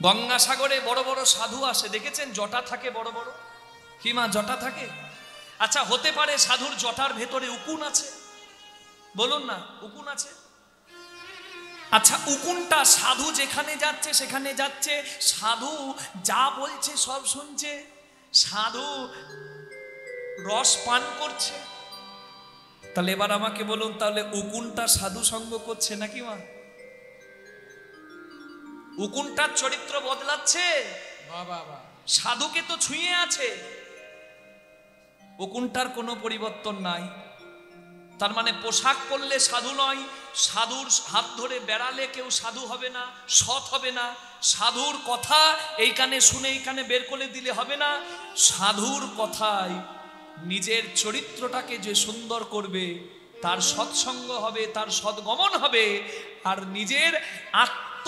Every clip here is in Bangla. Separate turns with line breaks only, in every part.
গঙ্গাসাগরে বড় বড় সাধু আসে, দেখেছেন? জটা থাকে বড় বড়। কি মা, জটা থাকে? আচ্ছা, হতে পারে সাধুর জটার ভেতরে উকুন আছে? বলুন না, উকুন আছে? আচ্ছা, উকুনটা সাধু যেখানে যাচ্ছে সেখানে যাচ্ছে, সাধু যা বলছে সব শুনছে, সাধু রস পান করছে। তাহলে এবার আমাকে বলুন, তাহলে উকুনটা সাধু সঙ্গ করছে নাকি মা? উকুনটার চরিত্র বদলাচ্ছে, সাধুকে তো ছুঁয়ে আছে, উকুনটার কোনো পরিবর্তন নাই। তার মানে পোশাক পরলে সাধু নয়, সাধুর হাত ধরে বেড়ালে কেউ সাধু হবে না, সৎ হবে না। সাধুর কথা এই কানে শুনে এই কানে বের করে দিলে হবে না। সাধুর কথায় নিজের চরিত্রটাকে যে সুন্দর করবে, তার সৎসঙ্গ হবে, তার সদ্গমন হবে, আর নিজের আত্ম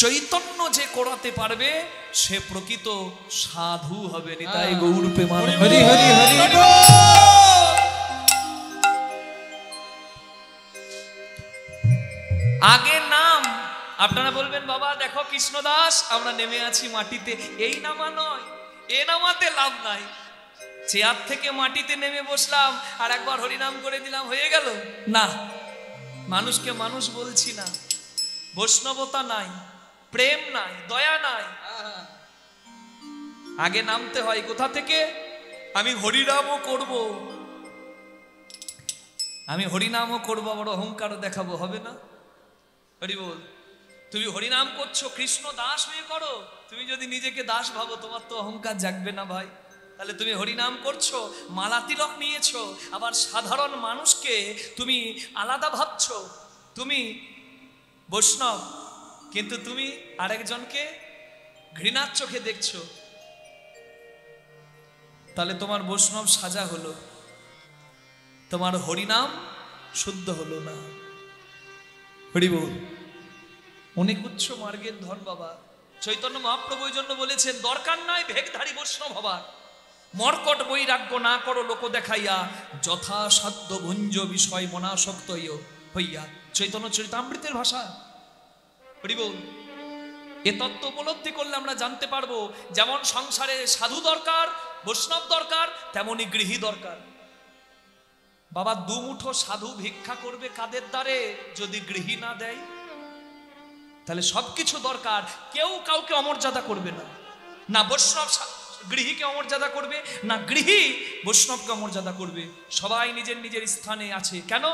চৈতন্য যে করাতে পারবে সে প্রকৃত সাধু হবে। নিতাই গৌর প্রেমানন্দ। হরি হরি হরি। আগে নাম, আপনারা বলবেন বাবা দেখো কৃষ্ণদাস আমরা নেমে আছি মাটিতে, এই নামা নয়, এ নামাতে লাভ নাই। চেয়ার থেকে মাটিতে নেমে বসলাম আর একবার হরিনাম করে দিলাম, হয়ে গেল না। মানুষকে মানুষ বলছি না, বৈষ্ণবতা নাই, প্রেম নাই, দয়া নাই। আগে নামতে হয় কোথা থেকে? আমি হরিনামও করব, আমি হরিনামও করবো, বড় অহংকারও দেখাবো, হবে না? হরি বল। তুমি হরিনাম করছো, কৃষ্ণ দাস হয়ে করো। তুমি যদি নিজেকে দাস ভাবো, তোমার তো অহংকার জাগবে না ভাই। তাহলে তুমি হরিনাম করছো, মালা তিলক নিয়েছো, আবার সাধারণ মানুষকে তুমি আলাদা ভাবছো, তুমি বৈষ্ণব, কিন্তু তুমি আরেকজনকে ঘৃণার চোখে দেখছো। তাহলে তোমার বৈষ্ণব সাজা হলো, তোমার হরিনাম শুদ্ধ হলো না। হরি বল। অনেক উচ্চ মার্গের ধন বাবা। চৈতন্য মহাপ্রভু এই জন্য বলেছেন, দরকার নাই ভেগধারী বৈষ্ণব হবার, মর্কট বৈরাগ্য না করো লোক দেখাইয়া, যথাসাধ্য ভুঞ্জ বিষয় মনাসক্ত হইয়া। চৈতন্য চরিতামৃতের ভাষা। হরি বল। এ তত্ত্ব উপলব্ধি করলে আমরা জানতে পারবো, যেমন সংসারে সাধু দরকার, বৈষ্ণব দরকার, তেমনি গৃহী দরকার। বাবা, দুমুঠো সাধু ভিক্ষা করবে কাদের দ্বারে? যদি গৃহী না দেয়, তাহলে সবকিছু দরকার। কেউ কাউকে অমর্যাদা করবে না, না বৈষ্ণব গৃহীকে অমর্যাদা করবে, না গৃহী বৈষ্ণবকে অমর্যাদা করবে। সবাই নিজের নিজের স্থানে আছে। কেন?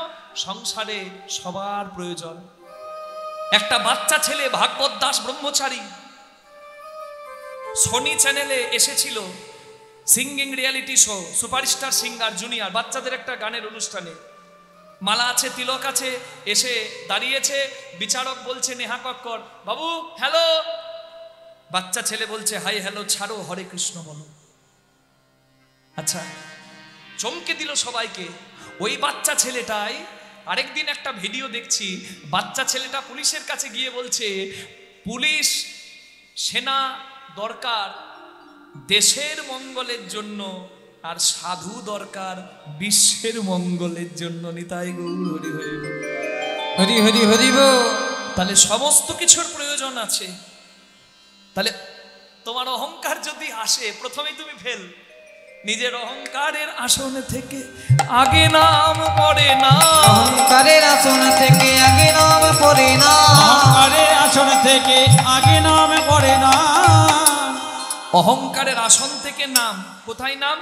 সংসারে সবার প্রয়োজন। একটা বাচ্চা ছেলে ভাগবত দাস ব্রহ্মচারী সোনি চ্যানেলে এসেছিল, singing reality show, superstar singer junior, বাচ্চাদের একটা গানের অনুষ্ঠানে। মালা আছে, তিলক আছে, এসে দাঁড়িয়েছে। বিচারক বলছে নেহা কক্কর, বাবু হ্যালো। বাচ্চা ছেলে বলছে হাই হ্যালো ছাড়ো, হরে কৃষ্ণ বলো। আচ্ছা, চমকে দিল সবাইকে। ওই বাচ্চা ছেলেটাই আরেকদিন একটা ভিডিও দেখছি, বাচ্চা ছেলেটা পুলিশের কাছে গিয়ে বলছে, পুলিশ সেনা দরকার দেশের মঙ্গলের জন্য, আর সাধু দরকার বিশ্বের মঙ্গলের জন্য। নিতাই গৌর হরি হরি হরি হরি হরি বল। তাহলে সমস্ত কিছুর প্রয়োজন আছে। তাহলে তোমার অহংকার যদি আসে, প্রথমেই তুমি ফেল। নিজের অহংকারের আসন থেকে আগে নাম পড়ে না, অহংকারের আসন থেকে আগে নাম পড়ে না, অহংকারের আসন থেকে আগে নাম পড়ে না। অহংকারের আসন থেকে নাম, কোথায় নাম?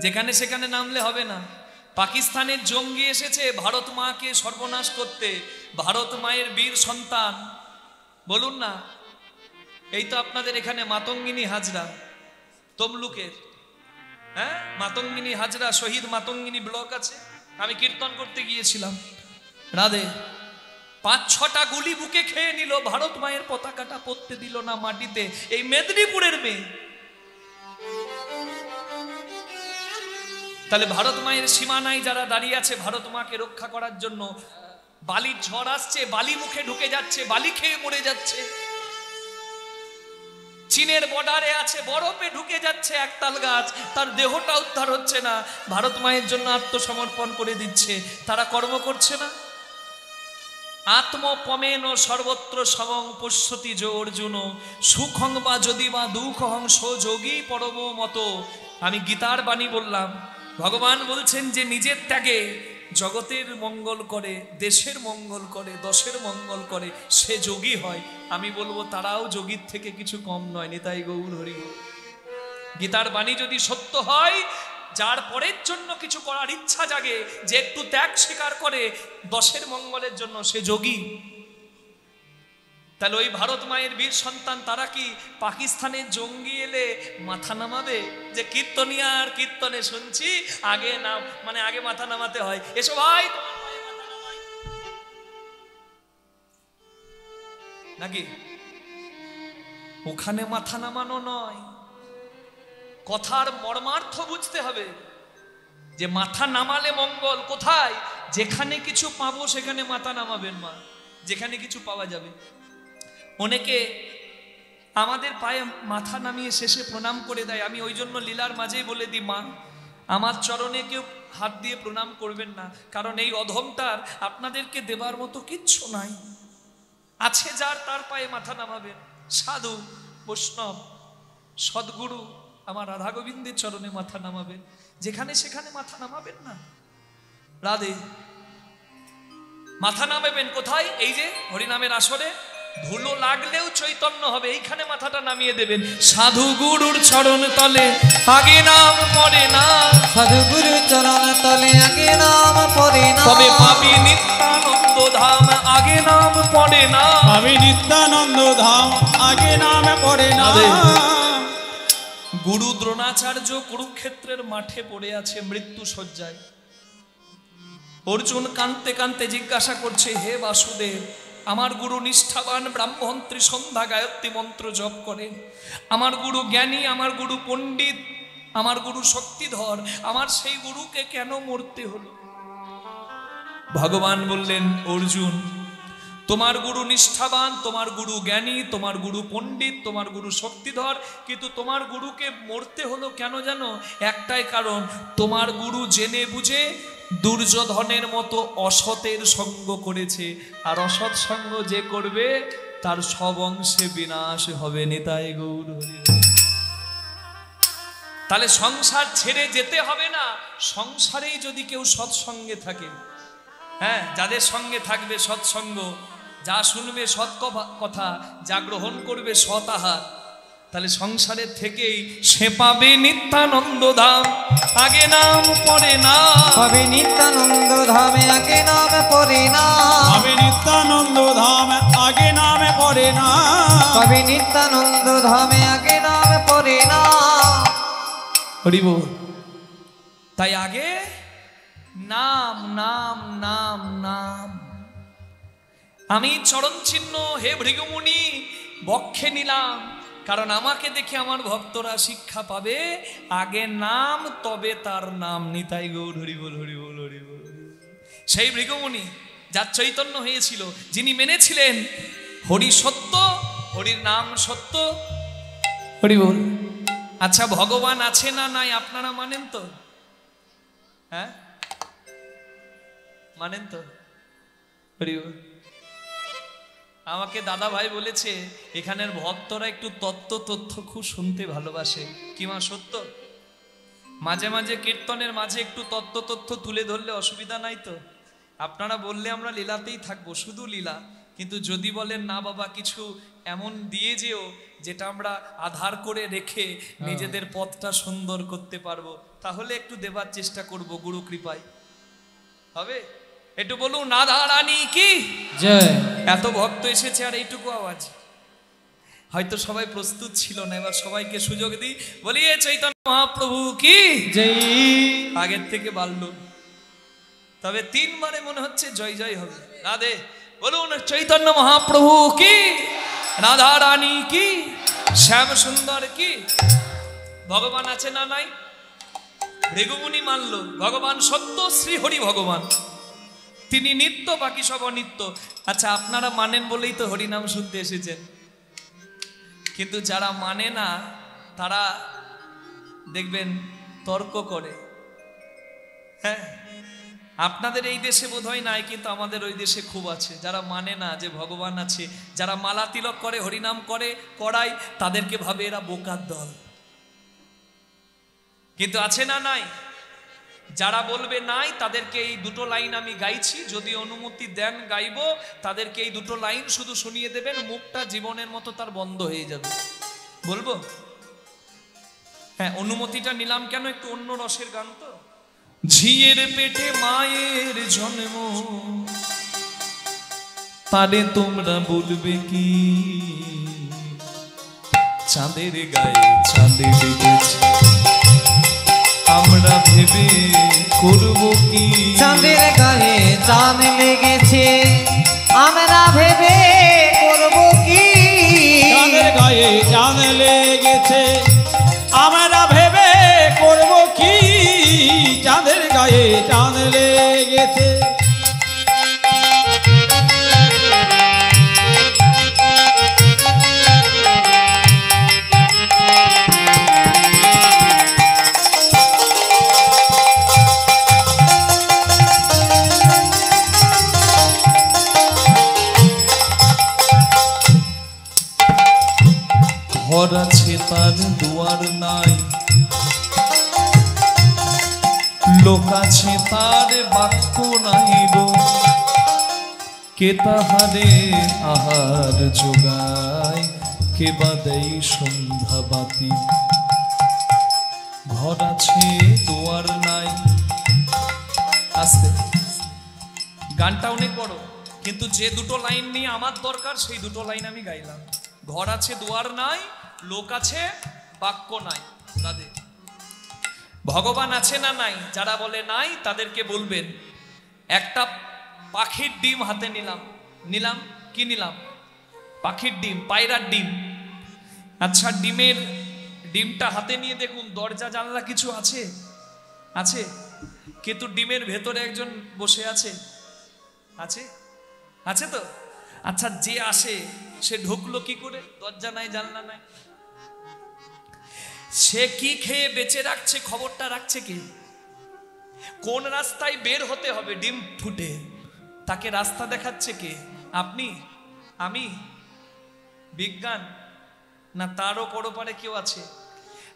যেখানে সেখানে নামলে হবে না। পাকিস্তানের জঙ্গি এসেছে ভারত মাকে সর্বনাশ করতে, ভারত মায়ের বীর সন্তান। বলুন না, এই তো আপনাদের এখানে মাতঙ্গিনী হাজরা, তমলুকের, হ্যাঁ মাতঙ্গিনী হাজরা, শহীদ মাতঙ্গিনী ব্লক আছে। আমি কীর্তন করতে গিয়েছিলাম, রাধে ৫-৬টা গুলি বুকে খেয়ে নিল, ভারত মায়ের পতাকাটা পড়তে দিল না মাটিতে। এই মেদিনীপুরের মেয়ে। তাহলে ভারত মায়ের সীমানায় যারা দাঁড়িয়ে আছে ভারত মাকে রক্ষা করার জন্য, বালির ঝড় আসছে, বালি মুখে ঢুকে যাচ্ছে, বালি খেয়ে মরে যাচ্ছে। চীনের বর্ডারে আছে, বরফে ঢুকে যাচ্ছে একতাল গাছ, তার দেহটা উদ্ধার হচ্ছে না, ভারত মায়ের জন্য আত্মসমর্পণ করে দিচ্ছে। তারা কর্ম করছে না? আত্মপমেন সর্বত্র সমং পশ্যতি যো অর্জুন সুখং বা যদি বা দুঃখং যোগী পরম মত। আমি গীতার বাণী বললাম, ভগবান বলছেন যে নিজের ত্যাগে জগতের মঙ্গল করে, দেশের মঙ্গল করে, দশের মঙ্গল করে, সে যোগী হয়। আমি বলবো তারাও যোগীর থেকে কিছু কম নয়। নিতাই গৌর হরি বল। গীতার বাণী যদি সত্য হয়, যার পরের জন্য কিছু করার ইচ্ছা জাগে, যে একটু ত্যাগ স্বীকার করে দশের মঙ্গলের জন্য, সে যোগী। তাহলে ওই ভারত মায়ের বীর সন্তান তারা কি পাকিস্তানের জঙ্গি এলে মাথা নামাবে? যে কীর্তনিয়ার কীর্তনে শুনছি আগে নাম, মানে আগে মাথা নামাতে হয়, এসো ভাই নাকি? ওখানে মাথা নামানো নয়, কথার মর্মার্থ বুঝতে হবে যে মাথা নামালে মঙ্গল কোথায়? যেখানে কিছু পাবো সেখানে মাথা নামাবেন মা, যেখানে কিছু পাওয়া যাবে। অনেকে আমাদের পায়ে মাথা নামিয়ে শেষে প্রণাম করে দেয়। আমি ওই জন্য লীলার মাঝেই বলে দিই, মা আমার চরণে কেউ হাত দিয়ে প্রণাম করবেন না, কারণ এই অধমটার আপনাদেরকে দেবার মতো কিচ্ছু নাই। আছে যার, তার পায়ে মাথা নামাবেন। সাধু বৈষ্ণব সদ্গুরু আমার রাধা গোবিন্দের চরণে মাথা নামাবেন, যেখানে সেখানে মাথা নামাবেন না। রাধে মাথা নামাবেন কোথায়? এই যে হরিনামের আসরে ধুলো লাগলেও চৈতন্য হবে, এইখানে মাথাটা নামিয়ে দেবেন। সাধু গুরুর চরণ তলে আগে নাম পড়ে না,
সাধু গুরুর চরণ তলে আগে নাম পড়ে না,
তবে পাবি নিত্যানন্দ ধাম আগে নাম পড়ে না,
পাবি নিত্যানন্দ ধাম আগে নাম পড়ে না।
গুরু দ্রোণাচার্য কুরুক্ষেত্রের মাঠে পড়ে আছে মৃত্যু শয্যায়। অর্জুন কাঁদতে কাঁদতে জিজ্ঞাসা করছে, হে বাসুদেব, আমার গুরু নিষ্ঠাবান ব্রাহ্মণ, ত্রিসন্ধ্যা গায়ত্রী মন্ত্র জপ করেন, আমার গুরু জ্ঞানী, আমার গুরু পণ্ডিত, আমার গুরু শক্তিধর, আমার সেই গুরুকে কেন মরতে হলো? ভগবান বললেন, অর্জুন তোমার গুরু নিষ্ঠাবান, তোমার গুরু জ্ঞানী, তোমার গুরু পণ্ডিত, তোমার গুরু শক্তিধর, কিন্তু তোমার গুরুকে মরতে হলো কেন জানো? একটাই কারণ, তোমার গুরু জেনে বুঝে দুর্যোধনের মতো অসতের সঙ্গ করেছে, আর অসৎ সঙ্গ যে করবে তার সব অংশে বিনাশ হবে। নিতাই গৌর হরি। তাহলে সংসার ছেড়ে যেতে হবে না, সংসারেই যদি কেউ সৎসঙ্গে থাকে, হ্যাঁ, যাদের সঙ্গে থাকবে সৎসঙ্গ, যা শুনবে সৎ কথা, যা গ্রহণ করবে সৎ আহার, তাহলে সংসারের থেকেই সে পাবে নিত্যানন্দ ধাম আগে নাম পড়ে না,
পাবে নিত্যানন্দ ধামে আগে নাম পড়ে না,
পাবি নিত্যানন্দ ধাম আগে নাম পড়ে না,
পাবে নিত্যানন্দ ধামে আগে নাম পড়ে না।
হরি বল। তাই আগে নাম নাম নাম নাম। আমি চরণ চিহ্ন হে ভৃগুমুনি বক্ষে নিলাম, কারণ আমাকে দেখে আমার ভক্তরা শিক্ষা পাবে, আগে নাম তবে তার নাম। নিতাই গৌর হরি বল, হরি বল, হরি বল। সেই ভৃগুমুনি যার চৈতন্য হয়েছিল, যিনি মেনেছিলেন হরি সত্য, হরির নাম সত্য। হরি বল। আচ্ছা, ভগবান আছে না নাই আপনারা মানেন তো? হ্যাঁ মানেন তো? হরি বল। আমাকে দাদা ভাই বলেছে এখানের ভক্তরা একটু তথ্য খুব শুনতে ভালোবাসে। কি মা সত্য? মাঝে মাঝে কীর্তনের মাঝে একটু তথ্য তুলে ধরলে অসুবিধা নাই তো? আপনারা বললে আমরা লীলাতেই থাকবো, শুধু লীলা। কিন্তু যদি বলেন না বাবা কিছু এমন দিয়ে যেও যেটা আমরা আধার করে রেখে নিজেদের পথটা সুন্দর করতে পারবো, তাহলে একটু দেবার চেষ্টা করব, গুরু কৃপায় হবে। একটু বলুন রাধা রানী কি
জয়।
এত ভক্ত এসেছে আর এইটুকু আওয়াজ, হয়তো সবাই প্রস্তুত ছিল না, এবার সবাইকে সুযোগ দিই। বলিয়ে চৈতন্য মহাপ্রভু কি
জয়।
আগের থেকে বাড়ল, তবে 3 বারে মনে হচ্ছে জয় জয় হবে। রাধে বলুন চৈতন্য মহাপ্রভু কি, রাধা রানী কি, শ্যাম সুন্দর কি। ভগবান আছে না নাই? ভৃগুমুনি মানল ভগবান সত্য, শ্রীহরি ভগবান, তিনি নিত্য, বাকি সব অনিত্য। আচ্ছা, আপনারা মানেন বলেই তো হরিনাম শুনতে এসেছেন, কিন্তু যারা মানে না তারা দেখবেন তর্ক করে। হ্যাঁ, আপনাদের এই দেশে বোধহয় নাই, কিন্তু আমাদের ওই দেশে খুব আছে, যারা মানে না যে ভগবান আছে, যারা মালা তিলক করে, হরিনাম করে, করায়, তাদেরকে ভাবে এরা বোকার দল। কিন্তু আছে না নাই? যারা বলবে নাই তাদেরকে এই দুটো লাইন আমি গাইছি, যদি অনুমতি দেন গাইবো, তাদেরকে এই দুটো লাইন শুধু শুনিয়ে দেবেন, মুখটা জীবনের মতো তার বন্ধ হয়ে যাবে। বলবো? হ্যাঁ, অনুমতিটা নিলাম। কেন? একটু অন্য রসের গান তো। ঝিয়ের পেটে মায়ের জন্ম, তারে তোমরা বলবে কি? চাঁদের গায়ে চাঁদে লেগেছে, আমরা ভেবে করব কি?
চাঁদের গায়ে চাঁদ লেগেছে, আমরা ভেবে করব কি?
চাঁদের গায়ে চাঁদ লেগেছে, আমরা ভেবে করব কি? চাঁদের গায়ে চাঁদ লেগেছে।
ঘর আছে তার দুয়ার নাই, লোক আছে তার বাক্য নাই গো, কে তাহারে আহার যোগায়, কে বা দেয় সন্ধ্যা বাতি। ঘর আছে দুয়ার নাই। আস্তে, গানটা অনেক বড়, কিন্তু যে দুটো লাইন নিয়ে আমার দরকার সেই দুটো লাইন আমি গাইলাম। ঘর আছে দুয়ার নাই, লোক আছে বাক্য নাই। তাদের ভগবান আছে না নাই? যারা বলে নাই তাদেরকে বলবেন, একটা পাখির ডিম হাতে নিলাম। কি নিলাম? পাখির ডিম, পায়রার ডিম। আচ্ছা, ডিমটা হাতে নিয়ে দেখুন, দরজা জানলা কিছু আছে? আছে? কিন্তু ডিমের ভেতরে একজন বসে আছে? আছে? আছে তো? আচ্ছা, যে আসে সে ঢুকলো কি করে? দরজা নাই, জানলা নাই। সে কি খেয়ে বেঁচে রাখছে, খবরটা রাখছে কে? কোন রাস্তায় বের হতে হবে ডিম ফুটে, তাকে রাস্তা দেখাচ্ছে কে? আপনি? আমি? বিজ্ঞান? না তারও পরপারে কেউ আছে?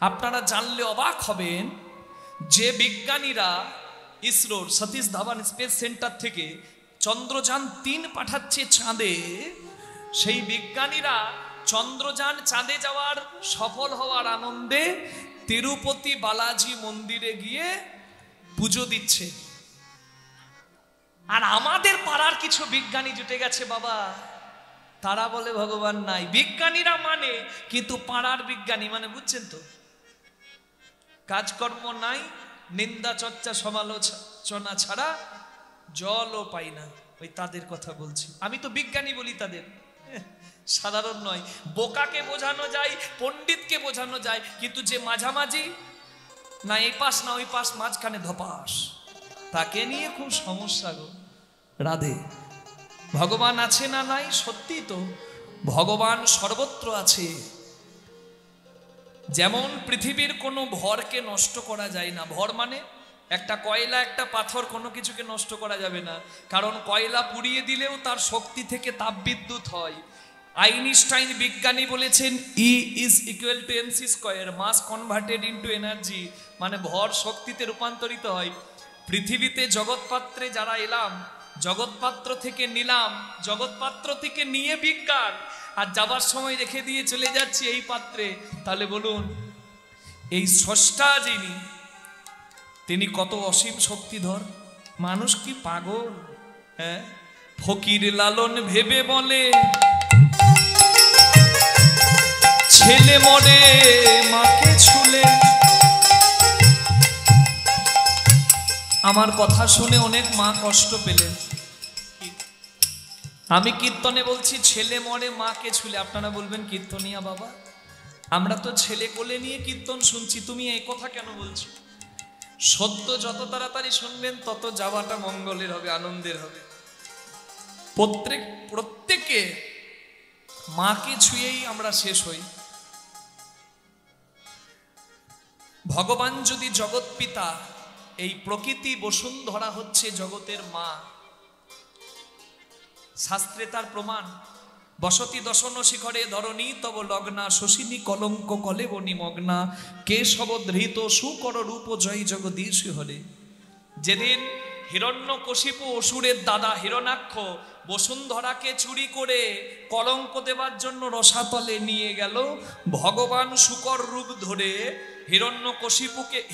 আপনারা জানলে অবাক হবেন যে বিজ্ঞানীরা ইসরোর সতীশ ধাওয়ান স্পেস সেন্টার থেকে চন্দ্রযান-3 পাঠাচ্ছে চাঁদে, সেই বিজ্ঞানীরা চন্দ্রযান চাঁদে যাওয়ার সফল হওয়ার আনন্দে তিরুপতি বালাজি মন্দিরে গিয়ে পুজো দিচ্ছে। আর আমাদের পাড়ার কিছু বিজ্ঞানী জুটে গেছে বাবা, তারা বলে ভগবান নাই। বিজ্ঞানীরা মানে, কিন্তু পাড়ার বিজ্ঞানী মানে, বুঝছেন তো? কাজকর্ম নাই, নিন্দা চর্চা সমালোচনা ছাড়া জলও পাই না, ওই তাদের কথা বলছি। আমি তো বিজ্ঞানী বলি তাদের, সাধারণ নয়। বোকাকে বোঝানো যায়, পণ্ডিতকে বোঝানো যায়, কিন্তু যে মাঝামাঝি, না এই পাশ না ওই পাশ, মাঝখানে ধপাস, তাকে নিয়ে খুব সমস্যা গো। রাধে। ভগবান আছে না নাই? সত্যি তো, ভগবান সর্বত্র আছে। যেমন পৃথিবীর কোনো ভরকে নষ্ট করা যায় না। ভর মানে একটা কয়লা, একটা পাথর, কোনো কিছুকে নষ্ট করা যাবে না, কারণ কয়লা পুড়িয়ে দিলেও তার শক্তি থেকে তাপবিদ্যুৎ হয়। আইনস্টাইন বিজ্ঞানী বলেছেন E is equal to mc square, mass converted into energy, মানে ভর শক্তিতে রূপান্তরিত হয়। পৃথিবীতে জগৎপাত্রে যারা এলাম, জগৎপাত্র থেকে নিলাম, জগৎপাত্র থেকে নিয়ে বিজ্ঞান, আর যাবার সময় রেখে দিয়ে চলে যাচ্ছি এই পাত্রে, তাহলে বলুন এই স্রষ্টা যিনি, তিনি কত অসীম শক্তিধর। মানুষ কি পাগল? হ্যাঁ, ফকির লালন ভেবে বলে ছেলে মরে মাকে ছুলে। আমার কথা শুনে অনেক মা কষ্ট পেলেন। আমি কীর্তনে বলছি ছেলে মরে মাকে ছুলে, আপনারা বলবেন কীর্তনিয়া বাবা, আমরা তো ছেলে কোলে নিয়ে কীর্তন শুনছি, তুমি এই কথা কেন বলছো? সত্য যত তাড়াতাড়ি শুনবেন তত যাওয়াটা মঙ্গলের হবে, আনন্দের হবে। প্রত্যেকে মাকে ছুঁয়েই আমরা শেষ হই। ভগবান যদি জগৎ পিতা, এই প্রকৃতি বসুন্ধরা হচ্ছে জগতের মা। শাস্ত্রে তার প্রমাণ। বসতি দশন শিখরে ধরণী তব লগ্না, শশিনী কলঙ্ক কলেব নিমগ্না, কেশব ধৃত সুকর রূপ জয় জগদীশ হরে। যেদিন হিরণ্যকশিপু অসুরের দাদা হিরণাক্ষ বসুন্ধরাকে চুরি করে কলঙ্ক দেবার জন্য রসাতলে নিয়ে গেল, ভগবান শুকর রূপ ধরে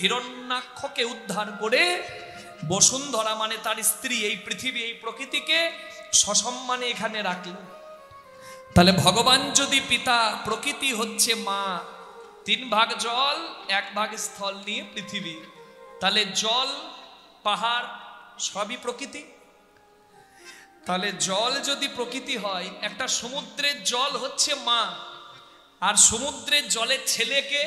হিরণ্যাক্ষকে উদ্ধার করে বসুন্ধরা মানে তার স্ত্রী, এই পৃথিবী, এই প্রকৃতিকে সসম্মানে এখানে রাখল। তাহলে ভগবান যদি পিতা, প্রকৃতি হচ্ছে মা, 3 ভাগ জল 1 ভাগ স্থল নিয়ে পৃথিবী, তাহলে জল পাহাড় সবই প্রকৃতি। তাহলে জল যদি প্রকৃতি হয়, একটা সমুদ্রের জল হচ্ছে মা, আর সমুদ্রের জলের ছেলেকে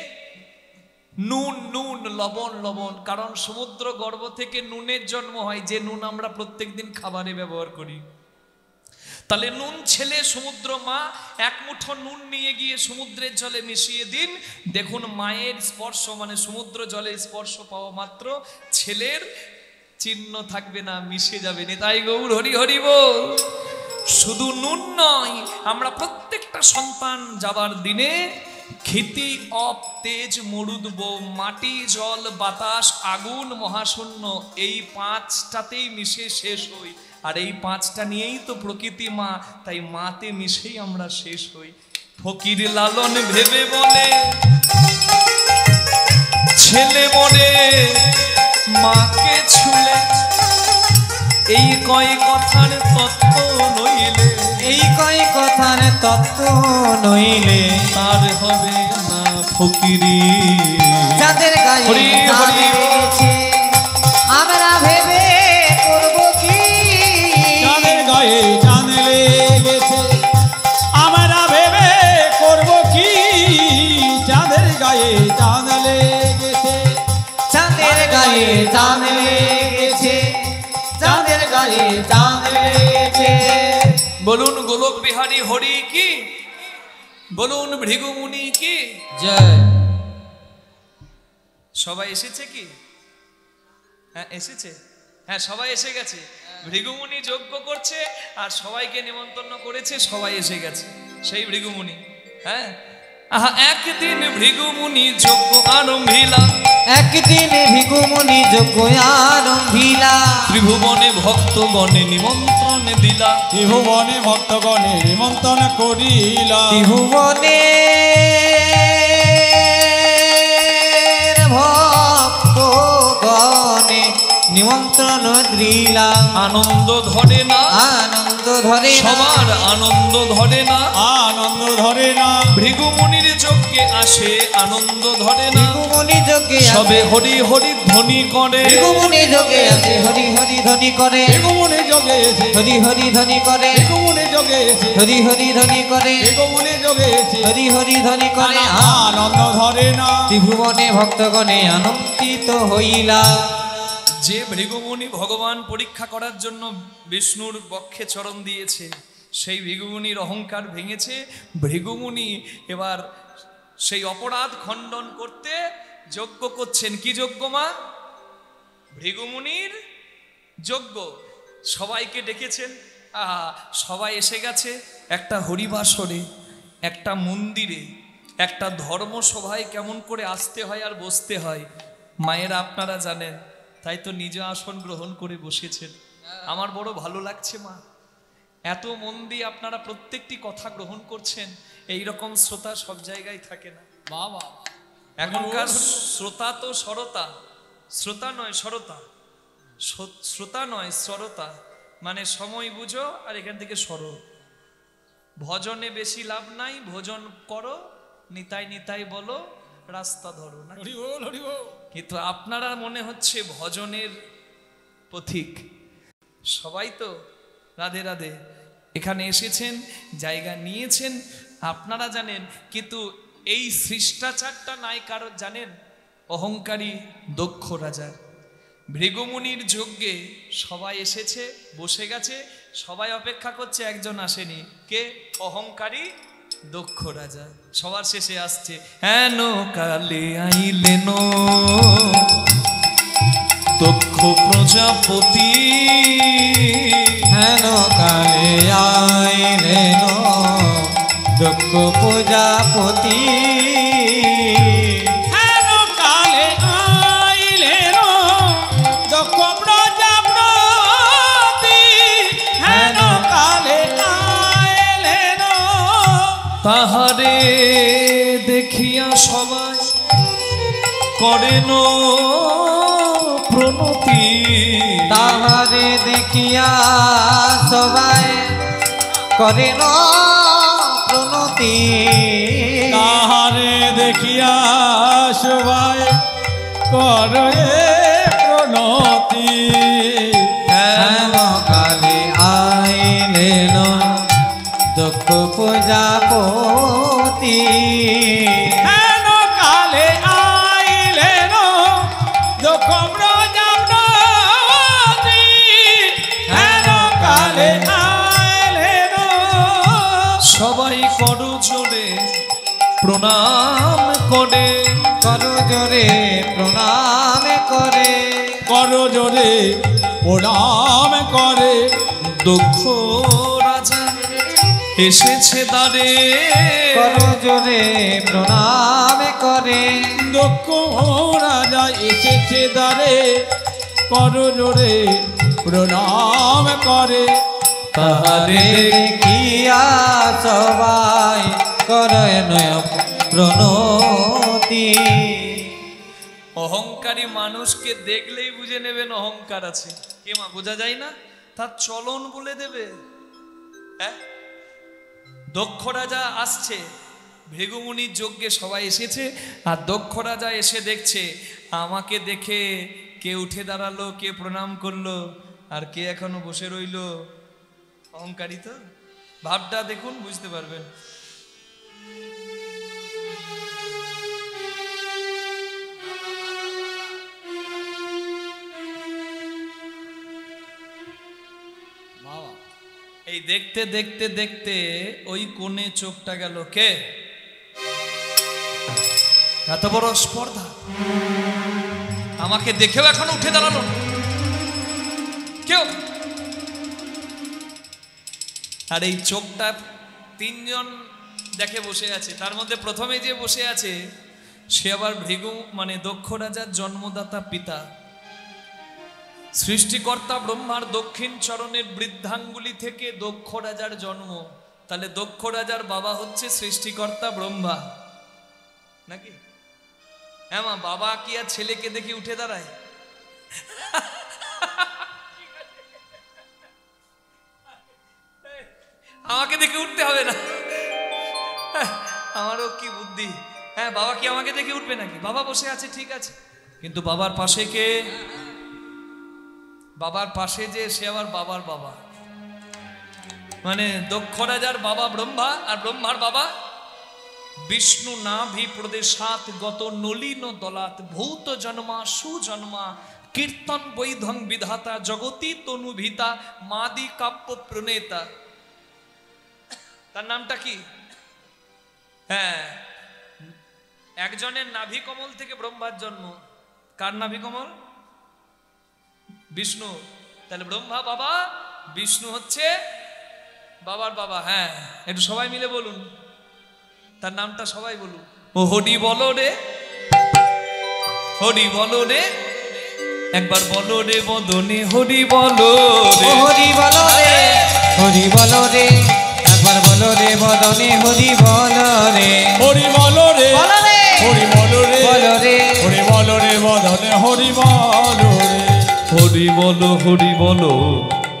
নুন, নুন, লবণ, লবণ, কারণ সমুদ্র গর্ভ থেকে নুনের জন্ম হয়, যে নুন আমরা প্রত্যেকদিন খাবারে ব্যবহার করি। তাহলে নুন ছেলে, সমুদ্র মা। 1 মুঠো নুন নিয়ে গিয়ে সমুদ্রের জলে মিশিয়ে দিন, দেখুন মায়ের স্পর্শ মানে সমুদ্র জলের স্পর্শ পাওয়া মাত্র ছেলের চিহ্ন থাকবে না, মিশে যাবে। তাই গৌর হরি হরি বল। শুধু নুন নয়, আমরা প্রত্যেকটা সন্তান যাবার দিনে ক্ষিতি, অপ, তেজ, মরুদ্ব, মাটি, জল, বাতাস, আগুন, মহাশূন্য, এই 5টাতেই মিশে শেষ হই। আর এই 5টা নিয়েই তো প্রকৃতি মা, তাই মাতে মিশেই আমরা শেষ হই। ফকির লালন ভেবে বলে ছেলে মরে মাকে ছুলে, এই কয় কথার তত্ত্ব নইলে,
এই কয় কথার তত্ত্ব নইলে
তার হবে না ফকিরি।
যাদের গায়ে
হরি
জান
হরি
লেগেছে, আমরা ভেবে করব কি?
যাদের গায়ে জান লেগেছে, আমরা ভেবে করব কি? যাদের গায়ে জান লেগেছে,
যাদের গায়ে জান লেগেছে, যাদের গায়ে জান লেগেছে।
বলুন গোলক বিহারী হরি কি, বলুন ভৃগুমুনি কি
জয়।
সবাই এসেছে কি? হ্যাঁ এসেছে, হ্যাঁ সবাই এসে গেছে। ভৃগুমুনি যজ্ঞ করছে আর সবাইকে নিমন্ত্রণ করেছে, সবাই এসে গেছে। সেই ভৃগুমুনি, হ্যাঁ আহা একদিন ভৃগুমুনি যজ্ঞ আরম্ভিলা,
একদিন ভিগুমুনি যজ্ঞ আরম্ভিলা,
ত্রিভুবনে ভক্তগণে নিমন্ত্রণ দিলা,
ত্রিভুবনে ভক্তগণে নিমন্ত্রণ করিলা,
ত্রিভুবনে ভক্তগণে নিমন্ত্রণ দিলা।
আনন্দ ধরে না,
আনন্দ ধরে না,
সবার আনন্দ ধরে না,
আনন্দ ধরে না,
ভৃগুমুনির যজ্ঞে আসে আনন্দ ধরে না,
ভিগুমুনি যজ্ঞে
সবে হরি হরি ধ্বনি করে,
ভিগুমুনি যজ্ঞে আছে হরি হরি ধ্বনি করে,
ভৃগুমুনি যোগে এসে,
হরি হরি ধ্বনি করে,
ভৃগুমুনি যোগে এসে,
হরি হরি ধ্বনি করে,
ভৃগুমুনি যোগে এসে,
হরি হরি ধ্বনি করে।
আনন্দ ধরে না,
ত্রিভুবনে ভক্তগণে আনন্দিত হইলা।
যে ভৃগুমুনি ভগবান পরীক্ষা করার জন্য বিষ্ণুর বক্ষে চরণ দিয়েছে, সেই ভৃগুমুনির অহংকার ভেঙেছে। ভৃগুমুনি এবার সেই অপরাধ খণ্ডন করতে যজ্ঞ করছেন। কি যজ্ঞ মা? ভৃগুমুনির যজ্ঞ। সবাইকে ডেকেছেন, আহা সবাই এসে গেছে। একটা হরিবাসরে, একটা মন্দিরে, একটা ধর্মসভায় কেমন করে আসতে হয় আর বসতে হয় মায়েরা আপনারা জানেন, তাই তো নিজ আসন গ্রহণ করে বসেছেন। আমার বড় ভালো লাগছে মা, এত মন দিয়ে আপনারা প্রত্যেকটি কথা গ্রহণ করছেন। এই রকম শ্রোতা সব জায়গায় থাকে না
বাবা।
এখনকার শ্রোতা তো সরতা, শ্রোতা নয় সরতা, শ্রোতা নয় সরতা, মানে সময় বুঝো আর এখান থেকে সরো। ভজনে বেশি লাভ নাই, ভোজন করো, নিতাই নিতাই বলো, রাস্তা ধরো না।
হরি বল, হরি বল।
কিন্তু আপনারা মনে হচ্ছে ভজনের পথিক। সবাই তো রাধে রাধে এখানে এসেছেন, জায়গা নিয়েছেন, আপনারা জানেন। কিন্তু এই শিষ্টাচারটা নাই কারো জানেন? অহংকারী দক্ষ রাজার। ভৃগুমুনির যজ্ঞে সবাই এসেছে, বসে গেছে, সবাই অপেক্ষা করছে, একজন আসেনি। কে? অহংকারী দক্ষ রাজা। সবার শেষে আসছে, হেন কালে আইলেন দক্ষ প্রজাপতি
হেন কালে আইলেন দক্ষ প্রজাপতি
হেন কালে আইলেন দক্ষ প্রজাপতি হেন কালে আইলেন
তাহারে দেখিয়া সবাই করেন প্রণতি
তাহারে দেখিয়া সবাই করেন প্রণতি
তাহারে দেখিয়া সবাই করে প্রণতি
হেন কালে আইলেন দক্ষ প্রজাপতি
হেন কালে আইলেন দক্ষ প্রজাপতি হেন কালে আইলেন
সবাই করো জোরে প্রণাম করে
কর জোরে প্রণাম করে
করো জোরে প্রণাম করে
দক্ষ রাজা এসেছে দ্বারে
কর জোরে প্রণাম করে
দক্ষ রাজা এসেছে দ্বারে করো জোরে প্রণাম করে
তাহারে দেখিয়া সবাই করেন প্রণতি
অহংকারী মানুষকে দেখলেই বুঝে নেবেন অহংকার আছে কে মা বোঝা যায় না তার চলন বলে দেবে হ্যাঁ দক্ষ রাজা আসছে ভৃগুমুনির যজ্ঞে সবাই এসেছে আর দক্ষ রাজা এসে দেখছে আমাকে দেখে কে উঠে দাঁড়ালো কে প্রণাম করলো আর কে এখনো বসে রইলো অহংকারী তো ভাবটা দেখুন বুঝতে পারবেন এই দেখতে দেখতে দেখতে ওই কোণে চোখটা গেল কে এত বড় স্পর্ধা আমাকে দেখেও এখন উঠে দাঁড়ালো না। কেউ আর এই চোখটা তিনজন দেখে বসে আছে তার মধ্যে প্রথমে যে বসে আছে সে আবার ভৃগু মানে দক্ষ রাজার জন্মদাতা পিতা সৃষ্টিকর্তা ব্রহ্মার দক্ষিণ চরণের বৃদ্ধাঙ্গুলি থেকে দক্ষ রাজার জন্ম তাহলে দক্ষ রাজার বাবা হচ্ছে সৃষ্টিকর্তা ব্রহ্মা নাকি হ্যাঁ মা বাবা কি আর ছেলেকে দেখে উঠে দাঁড়ায় আমাকে দেখে উঠতে হবে না আমারও কি বুদ্ধি হ্যাঁ বাবা কি আমাকে দেখে উঠবে নাকি বাবা বসে আছে ঠিক আছে কিন্তু বাবার পাশে কে বাবার পাশে যে সে আবার বাবার বাবা মানে দক্ষ রাজার বাবা ব্রহ্মা আর ব্রহ্মার বাবা বিষ্ণু নাভি প্রদেশাত গত নলিন দলাত ভৌত জন্মা সুজন্মা কীর্তন বৈধং বিধাতা জগতি তনুভিতা মাদি কাব্য প্রণেতা তার নামটা কি হ্যাঁ একজনের নাভি কমল থেকে ব্রহ্মার জন্ম কার নাভি কমল বিষ্ণু তাহলে ব্রহ্মা বাবা বিষ্ণু হচ্ছে বাবার বাবা হ্যাঁ একটু সবাই মিলে বলুন তার নামটা সবাই বলুন ও হরি বলো রে হরি বলো রে একবার বলো রে বদনে হরি বলো রে
হরি বলো রে হরি বলো রে একবার বলো রে বদনে হরি বলো রে
হরি বলো রে
বলো রে
হরি বলো রে
বলো রে
হরি বলো রে বদনে হরি বলো রে
হরি বলো হরি বলো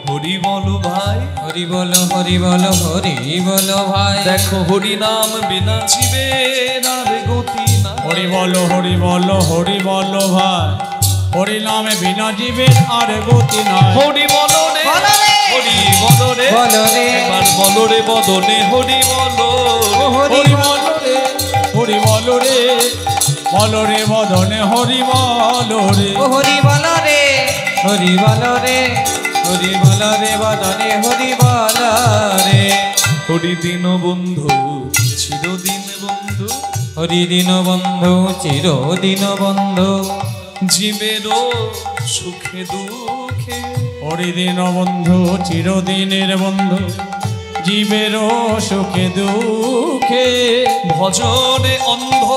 হরি বলো ভাই
হরি বলো হরি বলো হরি বলো ভাই
দেখো হরি নাম বিনা জীবে আর গতি না
হরি বলো হরি বলো হরি বলো ভাই হরি নামে বিনা জীবের আর গতি নাই
হরি বলো রে
বলো রে
হরি বলো রে
বলো রে
একবার বলো রে বদনে হরি বলো
হরি
হরি বলো রে হরি বলো রে বলো রে বদনে হরি বলো রে
হরি বলো রে হরি বলো রে হরি বলো রে বদনে হরি বলো রে
হরি দিন বন্ধু চিরদিন বন্ধু
হরি দিন বন্ধু চিরদিন বন্ধু
জীবেরও সুখে দুঃখে।
হরিদিন বন্ধু চিরদিনের বন্ধু, জীবেরও সুখে দুঃখে।
ভজরে অন্ধ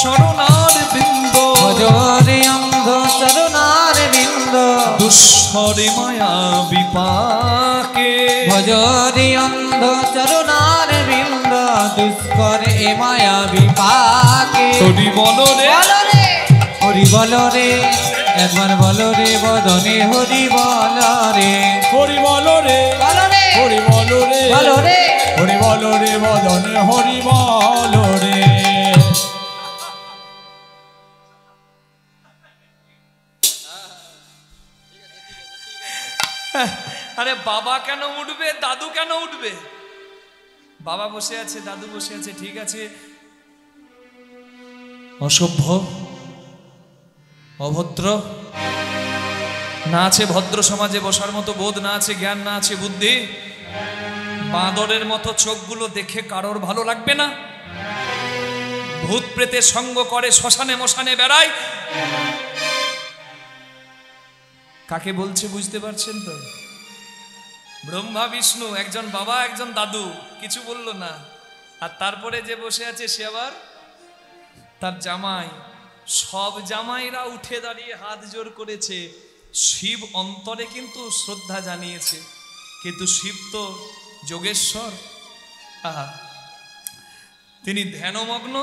চরণার বৃন্দ,
ভজরে অন্ধ চরণার বৃন্দ,
দুঃস্বরে মায়া বিপাকে।
ভজরে অন্ধ চরণার বৃন্দ, দুষ্করে মায়া বিপাকে।
হরি বল রে,
হরি বল রে, একবার বল রে বদনে হরি বল রে।
হরি বল রে,
বল রে,
হরি বল রে,
বল রে।
হরি বল রে বদনে হরি বল রে।
আরে বাবা কেন উঠবে, দাদু কেন উঠবে? বাবা বসে আছে, দাদু বসে আছে, ঠিক আছে। অসভ্য, অভদ্র, না আছে ভদ্র সমাজে বসার মতো বোধ, না আছে জ্ঞান, না আছে বুদ্ধি। বাঁদরের মতো চোখগুলো দেখে কারোর ভালো লাগবে না? ভূত প্রেতের সঙ্গ করে, শ্মশানে মশানে বেড়ায়। কাকে বলছে বুঝতে পারছেন তো? ব্রহ্মা বিষ্ণু, একজন বাবা একজন দাদু, কিছু বললো না। আর তারপরে যে বসে আছে সে আবার তার জামাই। সব জামাইরা উঠে দাঁড়িয়ে হাত জোর করেছে। শিব অন্তরে কিন্তু শ্রদ্ধা জানিয়েছে, কিন্তু শিব তো যোগেশ্বর। আহা, তিনি ধ্যানমগ্ন,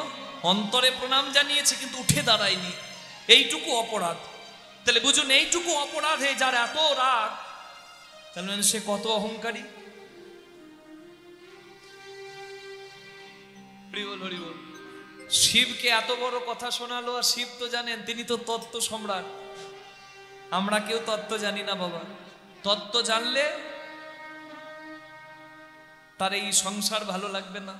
অন্তরে প্রণাম জানিয়েছে কিন্তু উঠে দাঁড়ায়নি। এইটুকু অপরাধ। তাহলে বুঝুন, এইটুকু অপরাধে যার এত রাগ, তাহলে সে কত অহংকারী। হরিবল হরিবল। শিবকে এত বড় কথা শোনালো, আর শিব তো জানেন তিনি তো তত্ত্ব সম্রাট। আমরা কেউ তত্ত্ব জানি না বাবা। তত্ত্ব জানলে তার এই সংসার ভালো লাগবে না,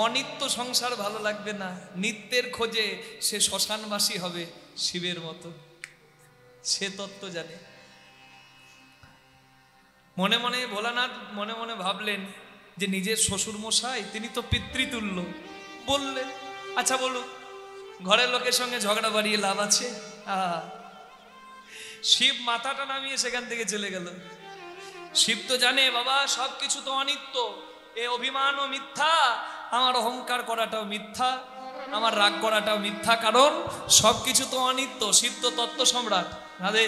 অনিত্য সংসার ভালো লাগবে না। নিত্যের খোঁজে সে শ্মশানবাসী হবে শিবের মতো। সে তত্ত্ব জানে। মনে মনে ভোলানাথ মনে মনে ভাবলেন যে নিজের শ্বশুর মশাই, তিনি তো পিতৃতুল্য। বললেন, আচ্ছা বলুন, ঘরের লোকের সঙ্গে ঝগড়া বাড়িয়ে লাভ আছে? শিব মাথাটা নামিয়ে সেখান থেকে চলে গেল। শিব তো জানে বাবা সবকিছু তো অনিত্য, এ অভিমানও মিথ্যা, আমার অহংকার করাটাও মিথ্যা, আমার রাগ করাটাও মিথ্যা, কারণ সবকিছু তো অনিত্য। শিব তো তত্ত্ব সম্রাট। রাধে,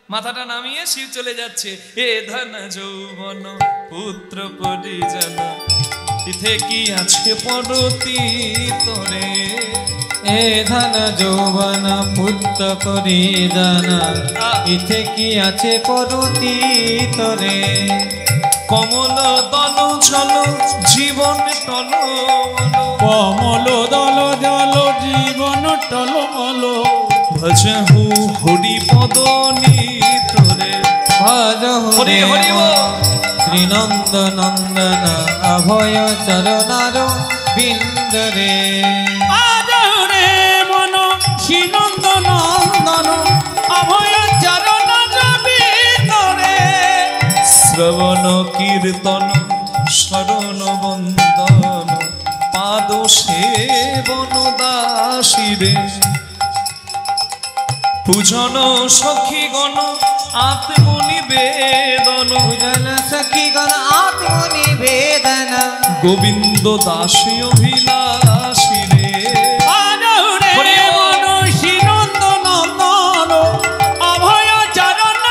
মাথাটা নামিয়ে শিব চলে যাচ্ছে। এ ধন যৌবন পুত্র পরিজন, ইথে কি আছে পরতি তোরে।
এ ধন যৌবন পুত্র পরিজন, ইথে কি আছে পরতি তোরে।
কমল দল চল জীবন টল,
কমল দল জল জীবন টলমল।
ভজহু হরি পদ নিতরে।
ভজ
হরি হরি বল।
শ্রীনন্দ নন্দন অভয় চরণার বিন্দরে।
আদরে মন শ্রীনন্দ নন্দন অভয় চরণ বিন্দরে।
শ্রবণ কীর্তন শরণ বন্দন, পাদ সেবন দাসীরে। পূজন সখীগণ আত্মনিবেদন,
পূজন সখীগণ আত্মনিবেদন।
গোবিন্দ দাসী অভিলাষী রে।
আদরে মন শ্রীনন্দ নন্দন অভয় চরণ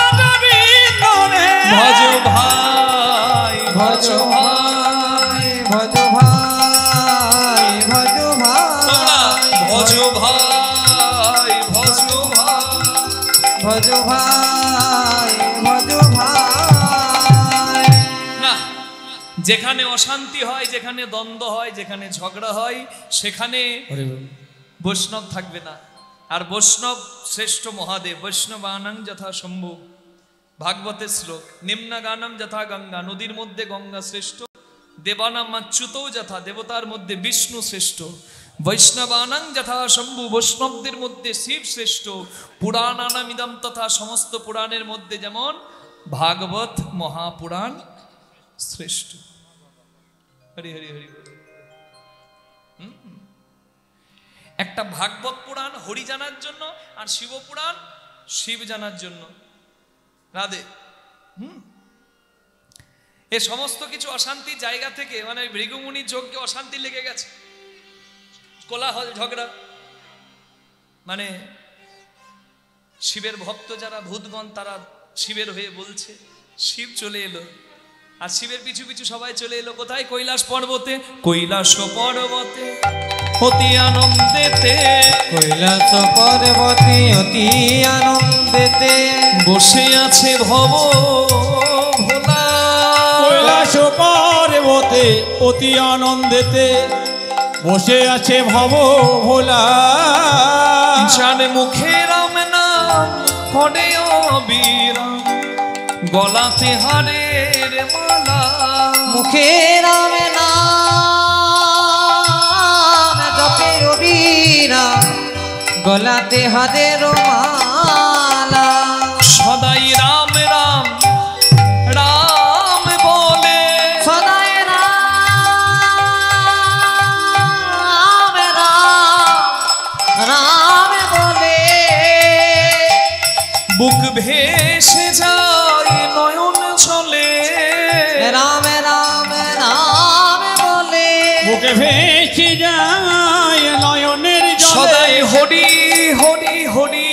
বিন্দরে।
ভজ ভাই
ভজ ভাই, ভজ ভাই, ভজ
তোমরা
ভাই,
ভজ ভাই, ভজ ভাই।
ভজ ভাই, ভজ ভাই।
না, যেখানে অশান্তি হয়, যেখানে দ্বন্দ্ব হয়, যেখানে ঝগড়া হয়, সেখানে বৈষ্ণব থাকবে না। আর বৈষ্ণব শ্রেষ্ঠ মহাদেব। বৈষ্ণবানাং যথা শম্ভু, ভাগবতের শ্লোক। নিম্না গানম যথা গঙ্গা, নদীর মধ্যে গঙ্গা শ্রেষ্ঠ। দেবানাম অচ্যুতও যথা, দেবতার মধ্যে বিষ্ণু শ্রেষ্ঠ। বৈষ্ণবানাং যথা শম্ভু, বৈষ্ণবদের মধ্যে শিব শ্রেষ্ঠ। পুরাণানাম ইদম তথা, সমস্ত পুরাণের মধ্যে যেমন ভাগবত মহাপুরাণ শ্রেষ্ঠ। হরি হরি হরি বল। একটা একটা ভাগবত পুরাণ হরি জানার জন্য, আর শিব পুরাণ শিব জানার জন্য। রাধে। এ সমস্ত কিছু অশান্তির জায়গা থেকে, মানে ভৃগুমুনির যজ্ঞে অশান্তি লেগে গেছে, কোলাহল ঝগড়া, মানে শিবের ভক্ত যারা ভূতগণ তারা শিবের হয়ে বলছে, শিব চলে এলো, আর শিবের পিছু পিছু সবাই চলে এলো কোথায়? কৈলাস পর্বতে। কৈলাস পর্বতে অতি আনন্দেতে,
কৈলাস পর্বতে অতি আনন্দেতে
বসে আছে ভব ভোলা।
কৈলাস পর্বতে অতি আনন্দেতে বসে আছে ভব ভোলা।
যার মুখে রাম নাম করে অবিরাম, গলাতে হারের মালা।
মুখে রাম নাম জপে অবিরাম, গলাতে হাতের মালা।
সদাই রাম রাম রাম বলে,
সদাই রাম রাম রাম বলে
বুক ভেসে যায় নয়ন চলে।
রাম রাম রাম বলে
বুকে ভেসে যায় নয়নের
সদাই
জলে।
হরি হরি হরি